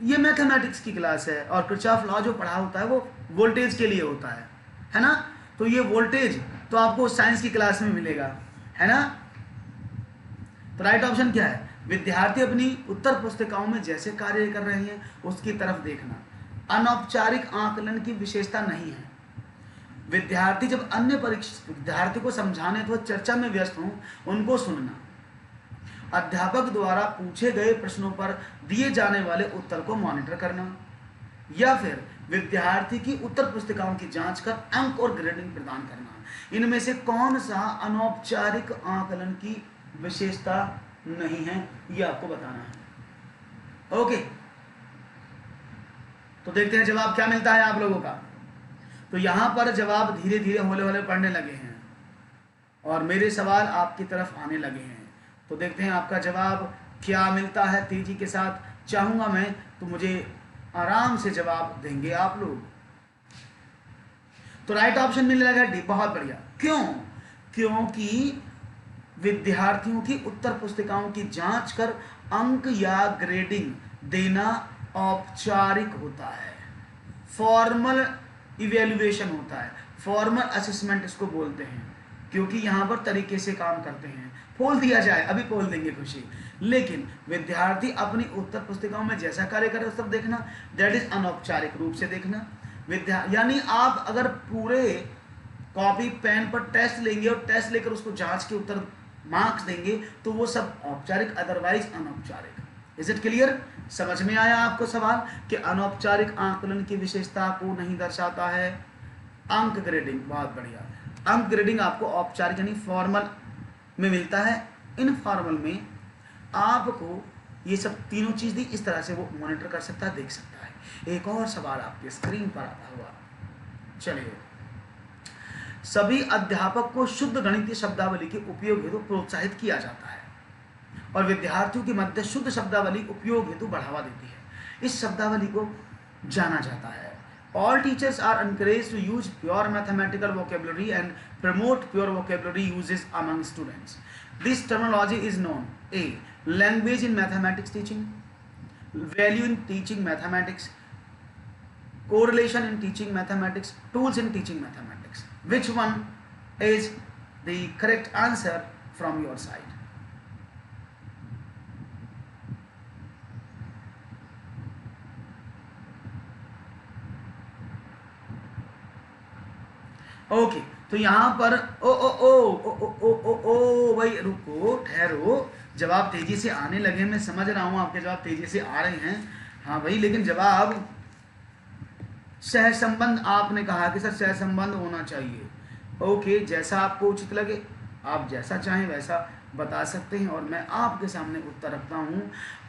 ये मैथमेटिक्स की क्लास है और किरचॉफ लॉ जो पढ़ा होता है वो वोल्टेज के लिए होता है ना। तो ये वोल्टेज तो आपको साइंस की क्लास में मिलेगा, है ना। तो राइट ऑप्शन क्या है, विद्यार्थी अपनी उत्तर पुस्तिकाओं में जैसे कार्य कर रहे हैं उसकी तरफ देखना। अनौपचारिक आकलन की विशेषता नहीं है। विद्यार्थी जब अन्य विद्यार्थी को समझाने अथवा चर्चा में व्यस्त हों उनको सुनना। अध्यापक द्वारा पूछे गए प्रश्नों पर दिए जाने वाले उत्तर को मॉनिटर करना, या फिर विद्यार्थी की उत्तर पुस्तिकाओं की जांच कर अंक और ग्रेडिंग प्रदान करना। इनमें से कौन सा अनौपचारिक आकलन की विशेषता नहीं है, ये आपको बताना है। ओके, तो देखते हैं जवाब क्या मिलता है आप लोगों का। तो यहां पर जवाब धीरे धीरे होले होले पढ़ने लगे हैं और मेरे सवाल आपकी तरफ आने लगे हैं। तो देखते हैं आपका जवाब क्या मिलता है। तेजी के साथ चाहूंगा मैं, तो मुझे आराम से जवाब देंगे आप लोग। तो राइट ऑप्शन मिलने लगा डी, बहुत बढ़िया। क्यों? क्योंकि विद्यार्थियों की उत्तर पुस्तिकाओं की जांच कर अंक या ग्रेडिंग देना औपचारिक होता है, फॉर्मल इवेल्युएशन होता है, फॉर्मल असेसमेंट इसको बोलते हैं, क्योंकि यहां पर तरीके से काम करते हैं। पोल दिया जाए, अभी पोल देंगे खुशी, लेकिन विद्यार्थी अपनी उत्तर पुस्तिकाओं में जैसा कार्य करे उस तरफ देखना, दैट इज अनौपचारिक रूप से देखना। यानी आप अगर पूरे कॉपी पेन पर टेस्ट लेंगे और टेस्ट लेकर उसको जांच के उत्तर मार्क्स देंगे तो वो सब औपचारिक, अदरवाइज अनौपचारिक। Is it clear? समझ में आया आपको सवाल कि अनौपचारिक आकलन की विशेषता को नहीं दर्शाता है अंक ग्रेडिंग। बहुत बढ़िया, अंक ग्रेडिंग आपको औपचारिक यानी फॉर्मल में मिलता है। इनफॉर्मल में आपको ये सब तीनों चीज दी, इस तरह से वो मॉनिटर कर सकता है, देख सकता है। एक और सवाल आपके स्क्रीन पर आता हुआ, चलिए। सभी अध्यापक को शुद्ध गणितीय शब्दावली के उपयोग हेतु प्रोत्साहित किया जाता है और विद्यार्थियों के मध्य शुद्ध शब्दावली उपयोग हेतु बढ़ावा देती है। इस शब्दावली को जाना जाता है। All teachers are encouraged to use pure mathematical vocabulary and promote pure vocabulary uses among students. This terminology is known: A. Language in mathematics teaching, value in teaching mathematics, correlation in teaching mathematics, tools in teaching mathematics. Which one is the correct answer from your side? Okay, तो यहां पर ओ ओ ओ ओ ओ ओ ओ ओ भाई रुको, ठहरो, जवाब तेजी से आने लगे। मैं समझ रहा हूं आपके जवाब तेजी से आ रहे हैं, हाँ भाई, लेकिन जवाब सह संबंध आपने कहा कि सर सह संबंध होना चाहिए। ओके, जैसा आपको उचित लगे, आप जैसा चाहें वैसा बता सकते हैं और मैं आपके सामने उत्तर रखता हूं।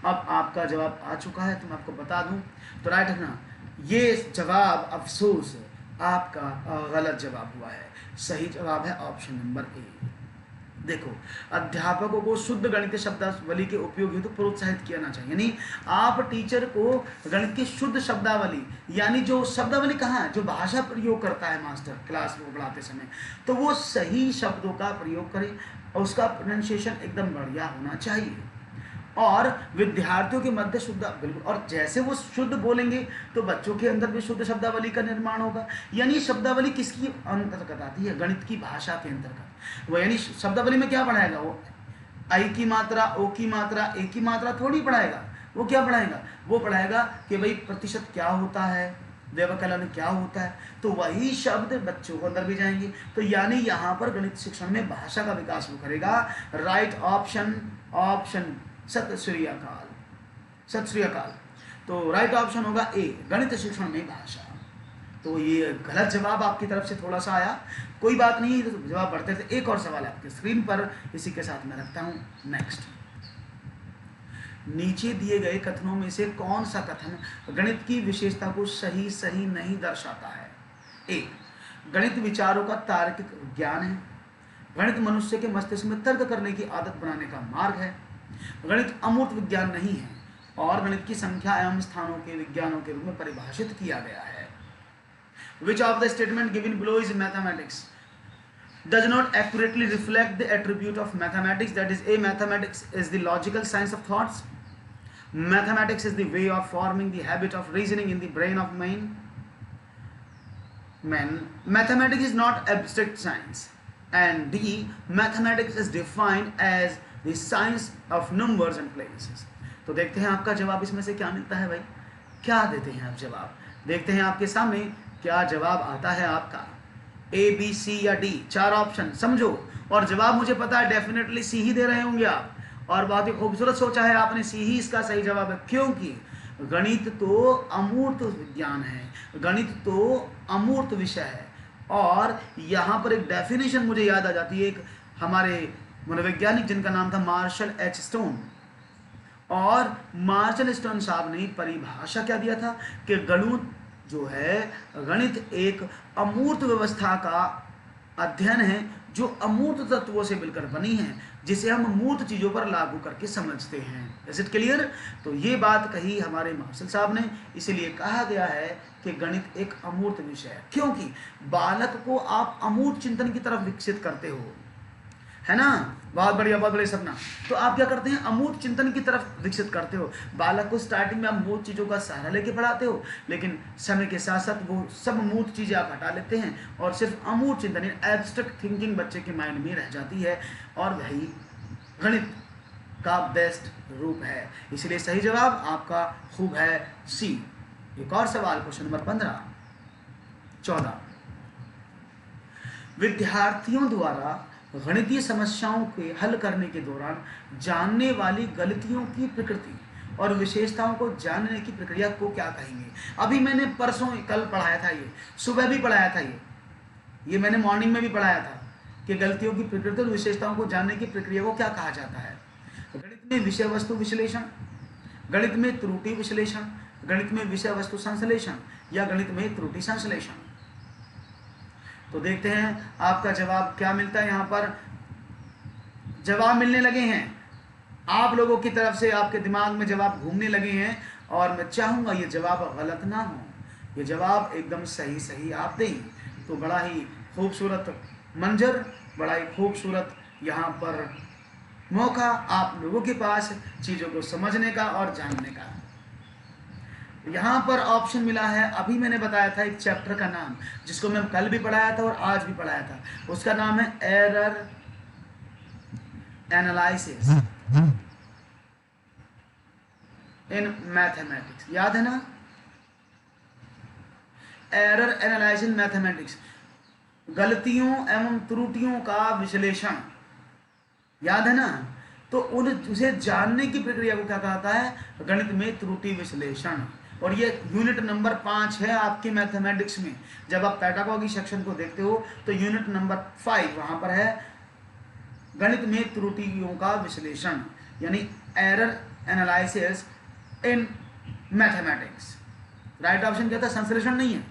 अब आपका जवाब आ चुका है तो मैं आपको बता दूं, तो राइट है ना, ये जवाब अफसोस आपका गलत जवाब हुआ है। सही जवाब है ऑप्शन नंबर ए। देखो, अध्यापकों को शुद्ध गणितीय शब्दावली के उपयोग हेतु प्रोत्साहित किया चाहिए, यानी आप टीचर को गणित की शुद्ध शब्दावली, यानी जो शब्दावली कहाँ है, जो भाषा प्रयोग करता है मास्टर क्लास में पढ़ाते समय, तो वो सही शब्दों का प्रयोग करें और उसका प्रोनाउंसिएशन एकदम बढ़िया होना चाहिए और विद्यार्थियों के मध्य शुद्ध, बिल्कुल, और जैसे वो शुद्ध बोलेंगे तो बच्चों के अंदर भी शुद्ध शब्दावली का निर्माण होगा। यानी शब्दावली किसकी अंतर्गत आती है? गणित की भाषा के अंतर्गत। वो यानी शब्दावली में क्या पढ़ाएगा? वो आई की मात्रा, ओ की मात्रा, ए की मात्रा थोड़ी पढ़ाएगा। वो क्या पढ़ाएगा? वो पढ़ाएगा कि भाई प्रतिशत क्या होता है, व्यवकलन क्या होता है, तो वही शब्द बच्चों को अंदर भी जाएंगे। तो यानी यहाँ पर गणित शिक्षण में भाषा का विकास वो करेगा। Right option, option. सत श्री अकाल, सत श्री अकाल। तो राइट ऑप्शन होगा ए, गणित शिक्षण में भाषा। तो ये गलत जवाब आपकी तरफ से थोड़ा सा आया, कोई बात नहीं, तो जवाब बढ़ते थे। एक और सवाल आपके स्क्रीन पर इसी के साथ मैं रखता हूँ। नेक्स्ट, नीचे दिए गए कथनों में से कौन सा कथन गणित की विशेषता को सही सही नहीं दर्शाता है? एक, गणित विचारों का तार्किक ज्ञान है। गणित मनुष्य के मस्तिष्क में तर्क करने की आदत बनाने का मार्ग है। गणित अमूर्त विज्ञान नहीं है और गणित की संख्या एवं स्थानों के विज्ञानों के रूप में परिभाषित किया गया है। Which of the statement given below is mathematics does not accurately reflect the attribute of mathematics? That is, A, mathematics is the logical science of thoughts. Mathematics is the way of forming the habit of reasoning in the brain of man. Mathematics is not abstract science. And D, mathematics is defined as the science of numbers and places. तो देखते हैं आपका जवाब इसमें से क्या मिलता है भाई, क्या देते हैं आप जवाब। देखते हैं आपके सामने क्या जवाब आता है आपका। ए, बी, सी या डी, 4 ऑप्शन समझो, और जवाब मुझे पता है डेफिनेटली सी ही दे रहे होंगे आप, और बहुत ही खूबसूरत सोचा है आपने, सी ही इसका सही जवाब है। क्योंकि गणित तो अमूर्त विज्ञान है, गणित तो अमूर्त विषय है। और यहाँ पर एक डेफिनेशन मुझे याद आ जाती है, एक हमारे मनोवैज्ञानिक जिनका नाम था मार्शल एच स्टोन, और मार्शल स्टोन साहब ने परिभाषा क्या दिया था कि गणित जो है, गणित एक अमूर्त व्यवस्था का अध्ययन है जो अमूर्त तत्वों से मिलकर बनी है, जिसे हम मूर्त चीजों पर लागू करके समझते हैं। Is it clear? तो ये बात कही हमारे मार्शल साहब ने, इसीलिए कहा गया है कि गणित एक अमूर्त विषय है, क्योंकि बालक को आप अमूर्त चिंतन की तरफ विकसित करते हो, है ना। बहुत बढ़िया, बहुत बढ़िया सपना। तो आप क्या करते हैं, अमूर्त चिंतन की तरफ विकसित करते हो। बालक को स्टार्टिंग में आप मूर्त चीज़ों का सहारा लेके पढ़ाते हो, लेकिन समय के साथ साथ वो सब मूर्त चीज़ें आप हटा लेते हैं और सिर्फ अमूर्त चिंतन, एब्स्ट्रैक्ट थिंकिंग बच्चे के माइंड में रह जाती है, और वही गणित का बेस्ट रूप है। इसलिए सही जवाब आपका खूब है सी। एक और सवाल, क्वेश्चन नंबर 14। विद्यार्थियों द्वारा गणितीय समस्याओं के हल करने के दौरान जानने वाली गलतियों की प्रकृति और विशेषताओं को जानने की प्रक्रिया को क्या कहेंगे? अभी मैंने परसों कल पढ़ाया था, ये सुबह भी पढ़ाया था, ये मैंने मॉर्निंग में भी पढ़ाया था कि गलतियों की प्रकृति और विशेषताओं को जानने की प्रक्रिया को क्या कहा जाता है। गणित में विषय वस्तु विश्लेषण, गणित में त्रुटि विश्लेषण, गणित में विषय वस्तु संश्लेषण, या गणित में त्रुटि संश्लेषण। तो देखते हैं आपका जवाब क्या मिलता है। यहाँ पर जवाब मिलने लगे हैं आप लोगों की तरफ से, आपके दिमाग में जवाब घूमने लगे हैं, और मैं चाहूँगा ये जवाब गलत ना हो, ये जवाब एकदम सही सही आप दें। तो बड़ा ही खूबसूरत मंजर, बड़ा ही खूबसूरत यहाँ पर मौका आप लोगों के पास चीज़ों को समझने का और जानने का। यहाँ पर ऑप्शन मिला है, अभी मैंने बताया था एक चैप्टर का नाम, जिसको मैं कल भी पढ़ाया था और आज भी पढ़ाया था, उसका नाम है एरर एनालिसिस इन मैथमेटिक्स। याद है ना, एरर एनालिसिस इन मैथमेटिक्स, गलतियों एवं त्रुटियों का विश्लेषण, याद है ना। तो उसे जानने की प्रक्रिया को क्या कहता है, गणित में त्रुटि विश्लेषण। और ये यूनिट नंबर 5 है आपके मैथमेटिक्स में। जब आप पैडागॉजी सेक्शन को देखते हो तो यूनिट नंबर 5 वहां पर है, गणित में त्रुटियों का विश्लेषण, यानी error analysis in mathematics. Right option क्या था, संश्लेषण नहीं है,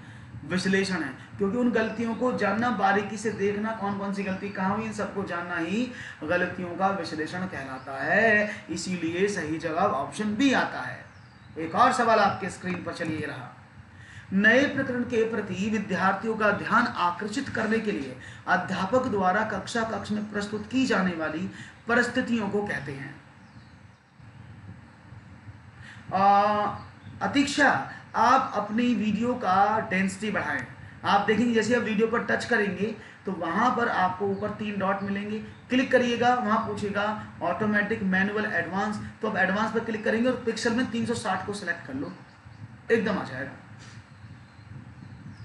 विश्लेषण है, क्योंकि उन गलतियों को जानना, बारीकी से देखना, कौन कौन सी गलती कहाँ हुई, इन सबको जानना ही गलतियों का विश्लेषण कहलाता है। इसीलिए सही जवाब ऑप्शन बी आता है। एक और सवाल आपके स्क्रीन पर चलिए रहा, नए प्रकरण के प्रति विद्यार्थियों का ध्यान आकर्षित करने के लिए अध्यापक द्वारा कक्षा कक्ष में प्रस्तुत की जाने वाली परिस्थितियों को कहते हैं। अतीक्षा, आप अपनी वीडियो का डेंसिटी बढ़ाएं। आप देखेंगे जैसे आप वीडियो पर टच करेंगे तो वहां पर आपको ऊपर 3 डॉट मिलेंगे, क्लिक करिएगा, वहां पूछेगा ऑटोमेटिक, मैनुअल, एडवांस, तो आप एडवांस पर क्लिक करेंगे और पिक्सल में 360 को सिलेक्ट कर लो, एकदम आ जाएगा।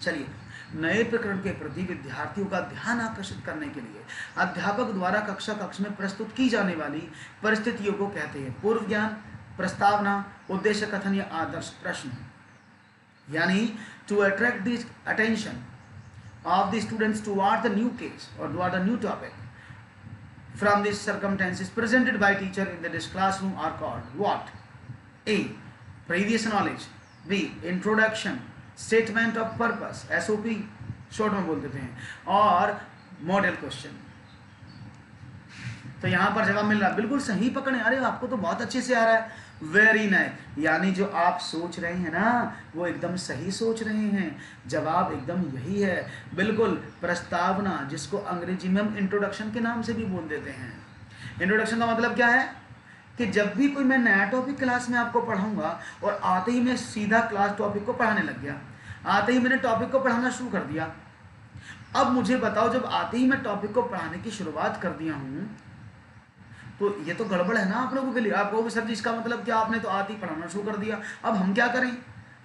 चलिए, नए प्रकरण के प्रति विद्यार्थियों का ध्यान आकर्षित करने के लिए अध्यापक द्वारा कक्ष में प्रस्तुत की जाने वाली परिस्थितियों को कहते हैं पूर्व ज्ञान, प्रस्तावना, उद्देश्य कथन या आदर्श प्रश्न। यानी to attract the attention of the students toward the new case or toward the new topic from the circumstances presented by teacher in the classroom are called what? A. Previous knowledge. B. Introduction. Statement of purpose. SOP short में बोल देते हैं, और model question. तो यहां पर जवाब मिल रहा है, बिल्कुल सही पकड़े। अरे आपको तो बहुत अच्छे से आ रहा है, वेरी नाइस। यानी जो आप सोच रहे हैं ना वो एकदम सही सोच रहे हैं, जवाब एकदम यही है, बिल्कुल। प्रस्तावना, जिसको अंग्रेजी में हम इंट्रोडक्शन के नाम से भी बोल देते हैं। इंट्रोडक्शन का मतलब क्या है कि जब भी कोई मैं नया टॉपिक क्लास में आपको पढ़ाऊंगा और आते ही मैं सीधा क्लास टॉपिक को पढ़ाने लग गया, आते ही मैंने टॉपिक को पढ़ाना शुरू कर दिया। अब मुझे बताओ, जब आते ही मैं टॉपिक को पढ़ाने की शुरुआत कर दिया हूं तो ये तो गड़बड़ है ना आप लोगों के लिए। आप कहोगे सर जी इसका मतलब क्या, आपने तो आते ही पढ़ाना शुरू कर दिया, अब हम क्या करें,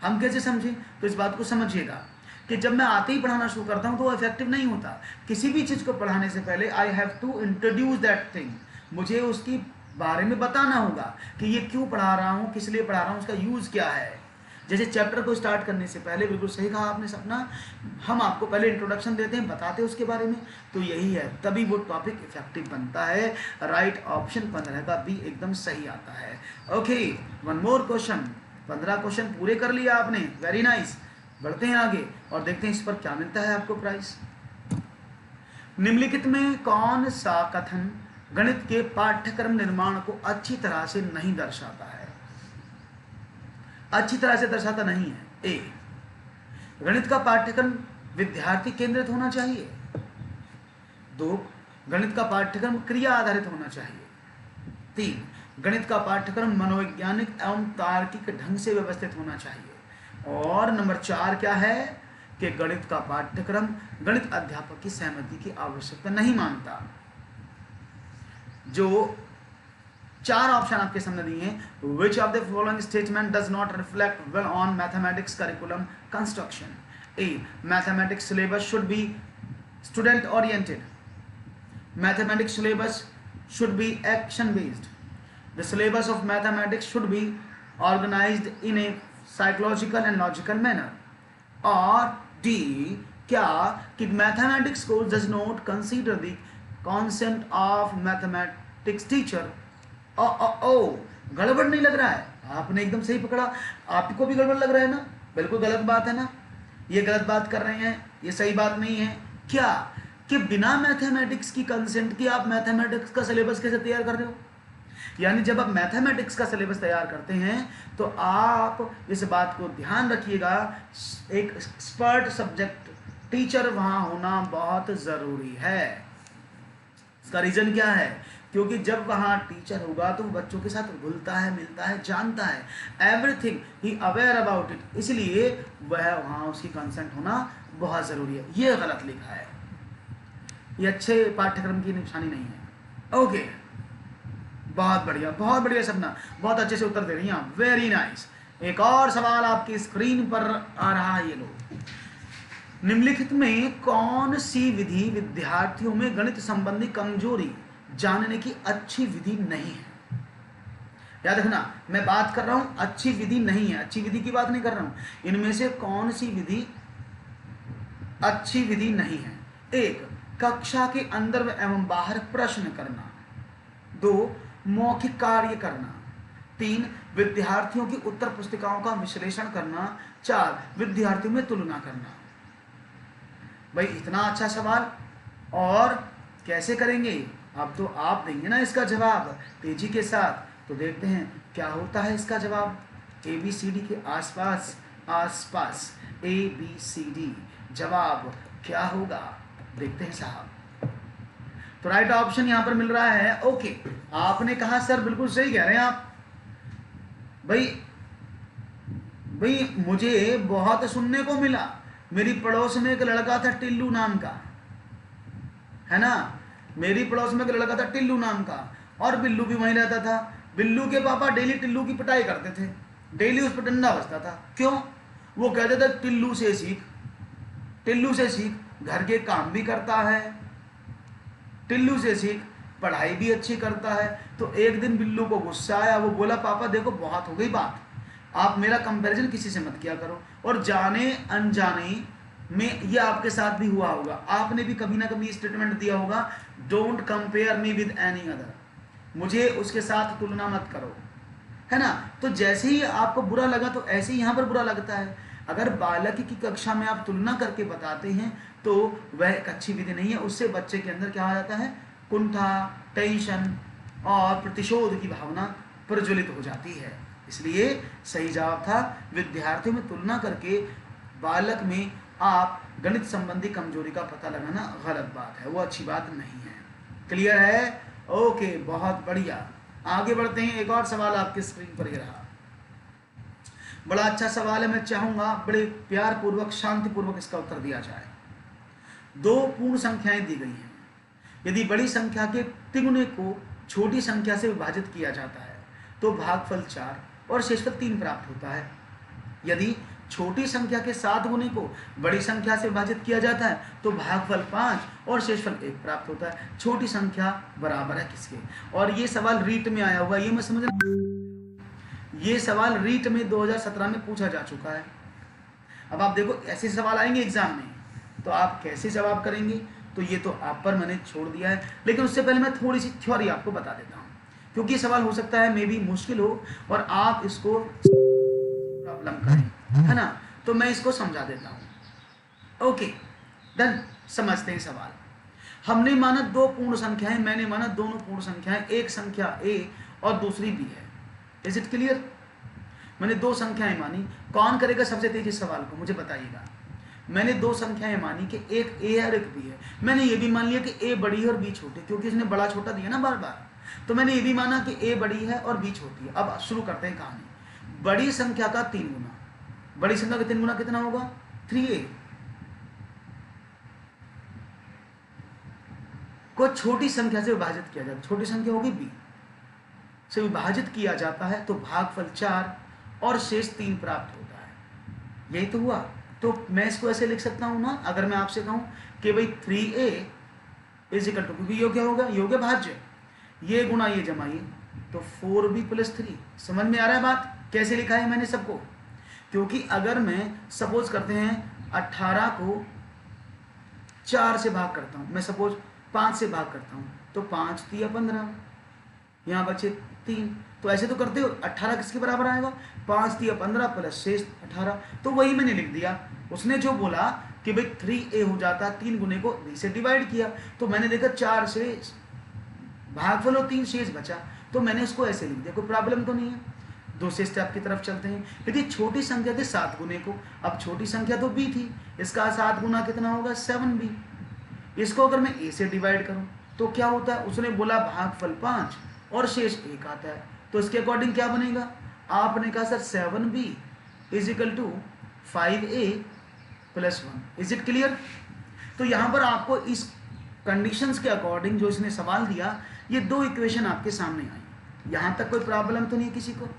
हम कैसे समझें? तो इस बात को समझिएगा कि जब मैं आते ही पढ़ाना शुरू करता हूं तो वो इफेक्टिव नहीं होता। किसी भी चीज़ को पढ़ाने से पहले I have to introduce that thing, मुझे उसकी बारे में बताना होगा कि ये क्यों पढ़ा रहा हूँ, किस लिए पढ़ा रहा हूँ, उसका यूज़ क्या है। जैसे चैप्टर को स्टार्ट करने से पहले, बिल्कुल सही कहा आपने सपना, हम आपको पहले इंट्रोडक्शन देते हैं, बताते हैं उसके बारे में, तो यही है, तभी वो टॉपिक इफेक्टिव बनता है। राइट ऑप्शन 15 का बी एकदम सही आता है। Okay, one more question. 15 question पूरे कर लिया आपने, वेरी नाइस। बढ़ते हैं आगे और देखते हैं इस पर क्या मिलता है आपको प्राइस। निम्नलिखित में कौन सा कथन गणित के पाठ्यक्रम निर्माण को अच्छी तरह से नहीं दर्शाता है? अच्छी तरह से दर्शाता नहीं है। ए, गणित का पाठ्यक्रम विद्यार्थी केंद्रित होना चाहिए। 2, गणित का पाठ्यक्रम क्रिया आधारित होना चाहिए। 3, गणित का पाठ्यक्रम मनोवैज्ञानिक एवं तार्किक ढंग से व्यवस्थित होना चाहिए। और नंबर 4 क्या है कि गणित का पाठ्यक्रम गणित अध्यापक की सहमति की आवश्यकता नहीं मानता। जो 4 ऑप्शन आपके सामने दिए हैं, which of the following statement does not reflect well on mathematics curriculum construction? A, mathematics syllabus should be student oriented, mathematics syllabus should be action based, the syllabus of mathematics should be organised in a psychological and logical manner. और D, क्या कि mathematics course does not consider the concept of mathematics teacher. ओ, गड़बड़ नहीं लग रहा है, आपने एकदम सही पकड़ा। आपको भी गड़बड़ लग रहा है ना? बिल्कुल गलत बात है ना, ये गलत बात कर रहे हैं, ये सही बात नहीं है। क्या कि बिना मैथमेटिक्स की कंसेंट के आप मैथमेटिक्स का सिलेबस कैसे तैयार कर रहे हो? यानी जब आप मैथमेटिक्स का सिलेबस तैयार करते हैं तो आप इस बात को ध्यान रखिएगा, एक एक्सपर्ट सब्जेक्ट टीचर वहां होना बहुत जरूरी है। इसका रीजन क्या है? क्योंकि जब वहाँ टीचर होगा तो बच्चों के साथ घुलता है, मिलता है, जानता है, everything he aware about it, इसलिए वह वहाँ उसकी कंसेंट होना बहुत ज़रूरी है। ये गलत लिखा है, ये अच्छे पाठ्यक्रम की निशानी नहीं है। ओके, बहुत बढ़िया सपना, बहुत अच्छे से उत्तर दे रही हैं आप, वेरी नाइस। एक और सवाल आपकी स्क्रीन पर आ रहा है, ये लो। निम्नलिखित में कौन सी विधि विद्यार्थियों में गणित संबंधी कमजोरी जानने की अच्छी विधि नहीं है? याद रखना, मैं बात कर रहा हूं अच्छी विधि नहीं है, अच्छी विधि की बात नहीं कर रहा हूं। इनमें से कौन सी विधि अच्छी विधि नहीं है? 1, कक्षा के अंदर एवं बाहर प्रश्न करना। 2, मौखिक कार्य करना। 3, विद्यार्थियों की उत्तर पुस्तिकाओं का विश्लेषण करना। 4, विद्यार्थियों में तुलना करना। भाई इतना अच्छा सवाल, और कैसे करेंगे? अब तो आप देंगे ना इसका जवाब तेजी के साथ, तो देखते हैं क्या होता है इसका जवाब। ABCD के आसपास ABCD जवाब क्या होगा, देखते हैं साहब। तो राइट ऑप्शन यहां पर मिल रहा है। ओके, आपने कहा सर बिल्कुल सही कह रहे हैं आप। भाई मुझे बहुत सुनने को मिला, मेरी पड़ोस में एक लड़का था टिल्लू नाम का, है ना, मेरी पड़ोस में एक लड़का था टिल्लू नाम का, और बिल्लू भी वहीं रहता था। बिल्लू के पापा डेली टिल्लू की पिटाई करते थे, डेली उस पर डंडा बजता था। क्यों? वो कहते थे टिल्लू से सीख। टिल्लू से सीख घर के काम भी करता है, टिल्लू से सीख पढ़ाई भी अच्छी करता है। तो एक दिन बिल्लू को गुस्सा आया, वो बोला पापा देखो बहुत हो गई बात, आप मेरा कंपैरिजन किसी से मत किया करो। और जाने अनजाने में ये आपके साथ भी हुआ होगा, आपने भी कभी ना कभी स्टेटमेंट दिया होगा, don't compare me with any other, मुझे उसके साथ तुलना मत करो, है ना। तो जैसे ही आपको बुरा लगा तो ऐसे ही यहाँ पर बुरा लगता है। अगर बालक की कक्षा में आप तुलना करके बताते हैं तो वह एक अच्छी विधि नहीं है, उससे बच्चे के अंदर क्या आ जाता है, कुंठा, टेंशन और प्रतिशोध की भावना प्रज्वलित हो जाती है। इसलिए सही जवाब था विद्यार्थियों में तुलना करके बालक में आप गणित संबंधी कमजोरी का पता लगाना गलत बात है, वो अच्छी बात नहीं है। क्लियर है? ओके, बहुत बढ़िया। आगे बढ़ते हैं, एक और सवाल आपके स्क्रीन पर ही रहा, बड़ा अच्छा सवाल है। मैं चाहूंगा बड़े प्यार पूर्वक शांति पूर्वक इसका उत्तर दिया जाए। दो पूर्ण संख्याएं दी गई हैं, यदि बड़ी संख्या के तिगुने को छोटी संख्या से विभाजित किया जाता है तो भागफल 4 और शेषफल 3 प्राप्त होता है। यदि छोटी संख्या के 7 गुने को बड़ी संख्या से विभाजित किया जाता है तो भागफल 5 और शेषफल 1 प्राप्त होता है। छोटी संख्या बराबर है किसके? और ये सवाल रीट में आया हुआ, ये मैं समझ, ये सवाल रीट में 2017 में पूछा जा चुका है। अब आप देखो ऐसे सवाल आएंगे एग्जाम में तो आप कैसे जवाब करेंगे, तो ये तो आप पर मैंने छोड़ दिया है। लेकिन उससे पहले मैं थोड़ी सी थ्योरी आपको बता देता हूँ, क्योंकि ये सवाल हो सकता है मे भी मुश्किल हो और आप इसको प्रॉब्लम करें, है ना। तो मैं इसको समझा देता हूँ। ओके डन, समझते हैं सवाल। हमने माना दो पूर्ण संख्याएं, मैंने माना दोनों पूर्ण संख्याएं, एक संख्या a और दूसरी b है। Is it clear? मैंने दो संख्याएं मानी, कौन करेगा सबसे तेज इस सवाल को मुझे बताइएगा। मैंने दो संख्याएं मानी कि एक a है और एक b है। मैंने ये भी मान लिया कि a बड़ी है और b छोटी, क्योंकि इसने बड़ा छोटा दिया ना बार बार, तो मैंने ये भी माना कि a बड़ी है और b छोटी है। अब शुरू करते हैं कहानी। बड़ी संख्या का 3 गुना, बड़ी संख्या का 3 गुना कितना होगा? 3a को छोटी संख्या से विभाजित किया जाता है, छोटी संख्या होगी b से विभाजित किया जाता है तो भागफल 4 और शेष 3 प्राप्त होता है। यही तो हुआ। तो मैं इसको ऐसे लिख सकता हूं ना, अगर मैं आपसे कहूं कि भाई 3a इज इक्वल टू, क्योंकि ये क्या होगा, योग्य भाज्य, ये गुणा ये जमा ये, तो 4b + 3। समझ में आ रहा है बात कैसे लिखा है मैंने सबको? क्योंकि अगर मैं सपोज करते हैं 18 को 4 से भाग करता हूं, मैं सपोज 5 से भाग करता हूं, तो 5 3 15, यहाँ बचे 3, तो ऐसे तो करते हो 18 किसके बराबर आएगा? 5 3 15 प्लस शेष 18। तो वही मैंने लिख दिया। उसने जो बोला कि भाई 3a हो जाता, 3 गुने को b से डिवाइड किया, तो मैंने देखा 4 से भागफल और 3 शेष बचा, तो मैंने इसको ऐसे लिख दिया। कोई प्रॉब्लम तो नहीं है। दूसरे स्टेप की तरफ चलते हैं। यदि छोटी संख्या थे 7 गुने को, अब छोटी संख्या तो b थी, इसका 7 गुना कितना होगा? 7b। इसको अगर मैं a से डिवाइड करूं तो क्या होता है? उसने बोला भागफल 5 और शेष 1 आता है, तो इसके अकॉर्डिंग क्या बनेगा? आपने कहा sir 7b is equal to 5a + 1। Is it clear? तो यहां पर आपको इस कंडीशंस के अकॉर्डिंग जो इसने सवाल दिया, ये दो इक्वेशन आपके सामने आई। यहां तक कोई प्रॉब्लम तो नहीं किसी को?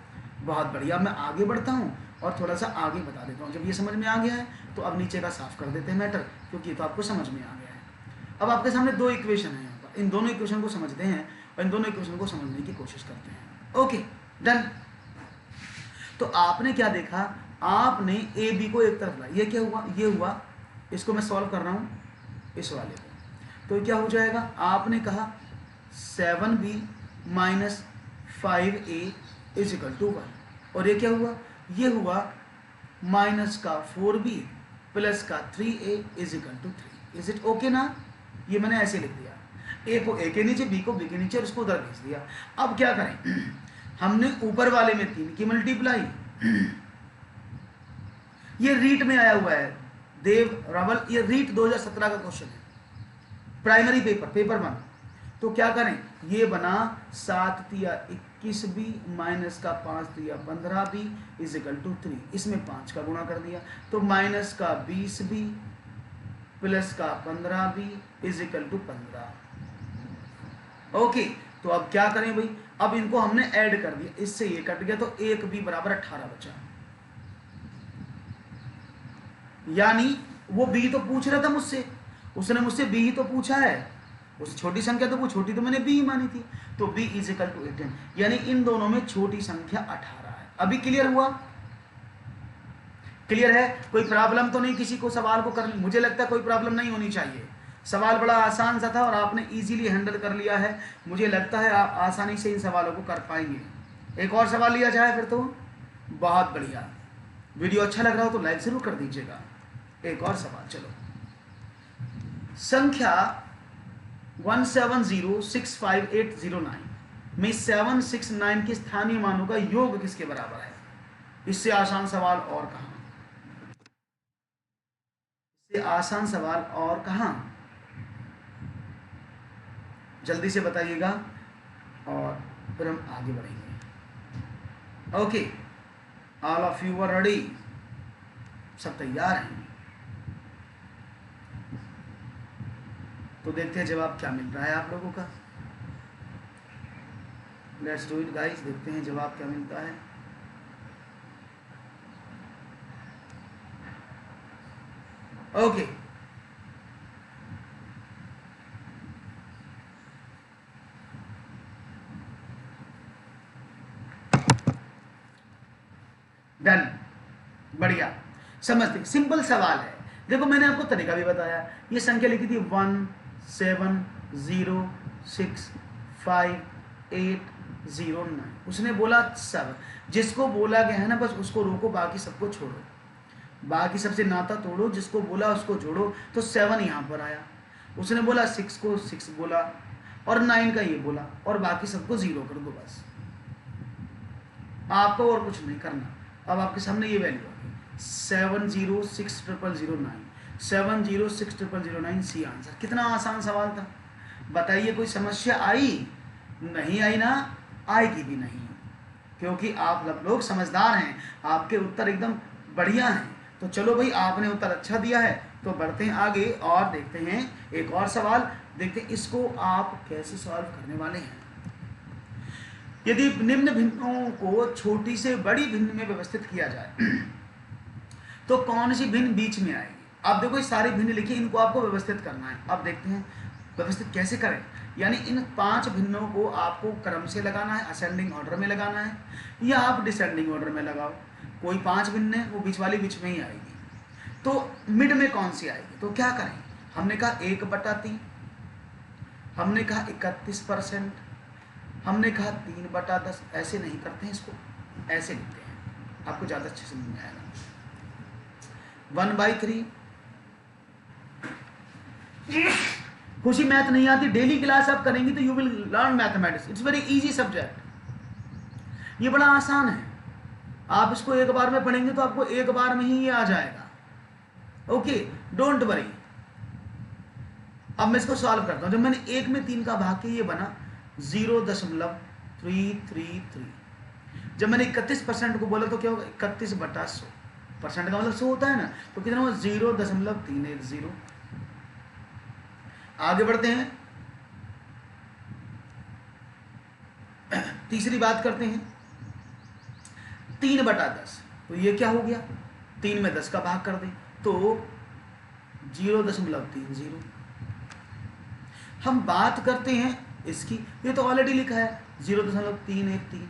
बहुत बढ़िया। मैं आगे बढ़ता हूं और थोड़ा सा आगे बता देता हूं। जब ये समझ में आ गया है तो अब नीचे का साफ कर देते हैं मैटर, क्योंकि ये तो आपको समझ में आ गया है। अब आपके सामने दो इक्वेशन है, यहाँ पर इन दोनों इक्वेशन को समझते हैं और इन दोनों इक्वेशन को समझने की कोशिश करते हैं। Okay done. तो आपने क्या देखा? आपने ए बी को एक तरफ लाया, ये क्या हुआ? ये हुआ। इसको मैं सॉल्व कर रहा हूं इस वाले को, तो क्या हो जाएगा? आपने कहा 7b - 5a is equal to 1, और ये क्या हुआ? ये हुआ माइनस का 4b प्लस का 3a is equal to 3। Is it okay ना? ये मैंने ऐसे लिख दिया, a को a के नीचे, b को b के नीचे, और उसको उधर भेज दिया। अब क्या करें? हमने ऊपर वाले में 3 की मल्टीप्लाई, ये रीट में आया हुआ है देव रावल, ये रीट 2017 का क्वेश्चन है, प्राइमरी पेपर 1। तो क्या करें? ये बना 7 तिया 21b माइनस का 5 तिया 15b इज इक्वल टू 3। इसमें 5 का गुणा कर दिया, तो माइनस का 20b प्लस का 15b is equal to 15। Okay, तो अब क्या करें भाई? अब इनको हमने ऐड कर दिया, इससे ये कट गया, तो 1b बराबर 18 बचा। यानी वो बी तो पूछ रहा था मुझसे, उसने मुझसे बी ही तो पूछा है, उस छोटी संख्या तो वो छोटी तो मैंने बी ही मानी थी, तो b इज इक्वल टू 18, यानी इन दोनों में छोटी संख्या 18 है। अभी क्लियर हुआ? क्लियर है? कोई प्रॉब्लम तो नहीं किसी को सवाल को करनी? मुझे लगता है कोई प्रॉब्लम नहीं होनी चाहिए। सवाल बड़ा आसान सा था और आपने इजीली हैंडल कर लिया है। मुझे लगता है आप आसानी से इन सवालों को कर पाएंगे। एक और सवाल लिया जाए फिर तो बहुत बढ़िया। वीडियो अच्छा लग रहा हो तो लाइक जरूर कर दीजिएगा। एक और सवाल, चलो। संख्या 1706589 में 769 के स्थानीय मानों का योग किसके बराबर है? इससे आसान सवाल और कहां? इससे आसान सवाल और कहां? जल्दी से बताइएगा और फिर हम आगे बढ़ेंगे। Okay, all of you are ready? सब तैयार हैं? तो देखते हैं जवाब क्या मिल रहा है आप लोगों का। लेट्स डू इट गाइस, देखते हैं जवाब क्या मिलता है। ओके, डन, बढ़िया। समझते, सिंपल सवाल है। देखो मैंने आपको तरीका भी बताया। ये संख्या लिखी थी 1706589, उसने बोला सब, जिसको बोला गया है ना बस उसको रोको, बाकी सबको छोड़ो, बाकी सबसे नाता तोड़ो, जिसको बोला उसको जोड़ो। तो 7 यहाँ पर आया, उसने बोला 6 को 6 बोला और 9 का ये बोला और बाकी सबको 0 कर दो बस, आपको और कुछ नहीं करना। अब आपके सामने ये वैल्यू आ गई 7060009, 7060009 सी आंसर। कितना आसान सवाल था, बताइए कोई समस्या आई? नहीं आई ना, आएगी भी नहीं, क्योंकि आप लोग समझदार हैं, आपके उत्तर एकदम बढ़िया हैं। तो चलो भाई, आपने उत्तर अच्छा दिया है तो बढ़ते हैं आगे और देखते हैं एक और सवाल। देखते हैं इसको आप कैसे सॉल्व करने वाले हैं। यदि निम्न भिन्नों को छोटी से बड़ी भिन्न में व्यवस्थित किया जाए तो कौन सी भिन्न बीच में आएगी? अब देखो ये सारी भिन्न लिखी, इनको आपको व्यवस्थित करना है। अब देखते हैं व्यवस्थित कैसे करें। यानी इन 5 भिन्नों को आपको क्रम से लगाना है, असेंडिंग ऑर्डर में लगाना है, या आप डिसेंडिंग ऑर्डर में लगाओ। कोई 5 भिन्न है वो बीच वाली बीच में ही आएगी। तो मिड में कौन सी आएगी? तो क्या करें, हमने कहा 1/3, हमने कहा 31%, हमने कहा 3/10। ऐसे नहीं करते हैं इसको, ऐसे लिखते हैं, आपको ज़्यादा अच्छे समझ में आएगा। 1/3। खुशी मैथ नहीं आती, डेली क्लास आप करेंगी तो you will learn mathematics, it's very easy subject, ये बड़ा आसान है। आप इसको एक बार में पढ़ेंगे तो आपको एक बार में ही ये आ जाएगा। Okay, don't worry. अब मैं इसको सॉल्व करता हूं। जब मैंने 1 में 3 का भाग किया, ये बना 0.333। जब मैंने 31% को बोला तो क्या होगा, 31/100, परसेंट का मतलब 100 होता है ना, तो कितना हुआ 0.310। आगे बढ़ते हैं, तीसरी बात करते हैं 3/10। तो ये क्या हो गया, 3 में 10 का भाग कर दे तो 0.30। हम बात करते हैं इसकी, ये तो ऑलरेडी लिखा है 0.313,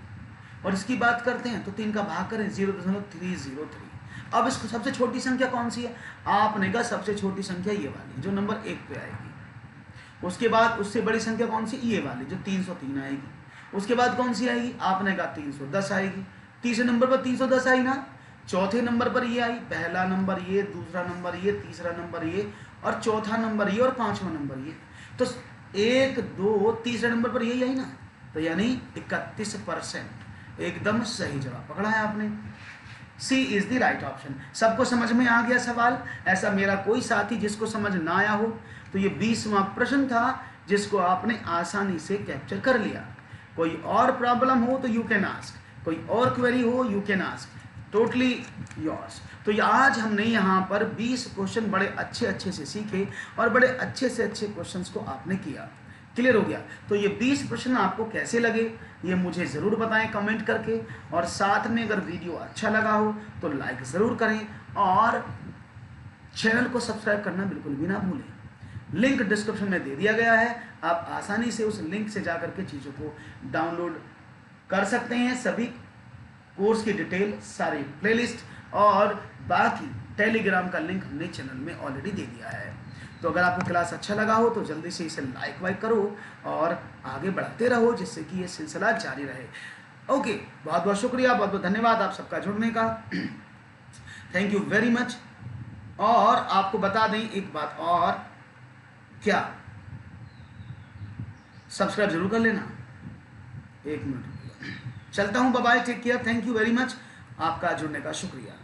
और इसकी बात करते हैं तो 3 का भाग करें 0.303। अब इसको सबसे छोटी संख्या कौन सी है? आपने कहा सबसे छोटी संख्या ये वाली जो नंबर 1 पे आएगी। उसके बाद उससे बड़ी संख्या कौन सी? ये वाली जो 303 आएगी। उसके बाद कौन सी आएगी? आपने कहा 310 आएगी। तीसरे नंबर पर 310 आई ना, चौथे नंबर पर ये आई, पहला नंबर ये, दूसरा नंबर ये, तीसरा नंबर ये, और चौथा नंबर ये, और 5वां नंबर ये। तो 1 2 तीसरे नंबर पर यही आई ना, तो यानी 31%। एकदम सही जवाब पकड़ा है आपने। सी इज द राइट ऑप्शन। सबको समझ में आ गया सवाल? ऐसा मेरा कोई साथी जिसको समझ ना आया हो तो ये 20वां प्रश्न था जिसको आपने आसानी से कैप्चर कर लिया। कोई और प्रॉब्लम हो तो यू कैन आस्क, कोई और क्वेरी हो you can ask, totally yours. तो आज हमने यहाँ पर 20 क्वेश्चन बड़े अच्छे अच्छे से सीखे और बड़े अच्छे से अच्छे क्वेश्चंस को आपने किया। क्लियर हो गया? तो ये 20 प्रश्न आपको कैसे लगे ये मुझे ज़रूर बताएं कमेंट करके, और साथ में अगर वीडियो अच्छा लगा हो तो लाइक ज़रूर करें, और चैनल को सब्सक्राइब करना बिल्कुल भी ना भूलें। लिंक डिस्क्रिप्शन में दे दिया गया है, आप आसानी से उस लिंक से जाकर के चीज़ों को डाउनलोड कर सकते हैं। सभी कोर्स की डिटेल, सारी प्लेलिस्ट और बाकी टेलीग्राम का लिंक हमने चैनल में ऑलरेडी दे दिया है। तो अगर आपको क्लास अच्छा लगा हो तो जल्दी से इसे लाइक वाइक करो और आगे बढ़ाते रहो, जिससे कि ये सिलसिला जारी रहे। ओके, बहुत बहुत शुक्रिया, बहुत बहुत धन्यवाद आप सबका जुड़ने का। Thank you very much. और आपको बता दें एक बात और, क्या सब्सक्राइब जरूर कर लेना। एक मिनट चलता हूं, bye bye, take care, thank you very much, आपका जुड़ने का शुक्रिया।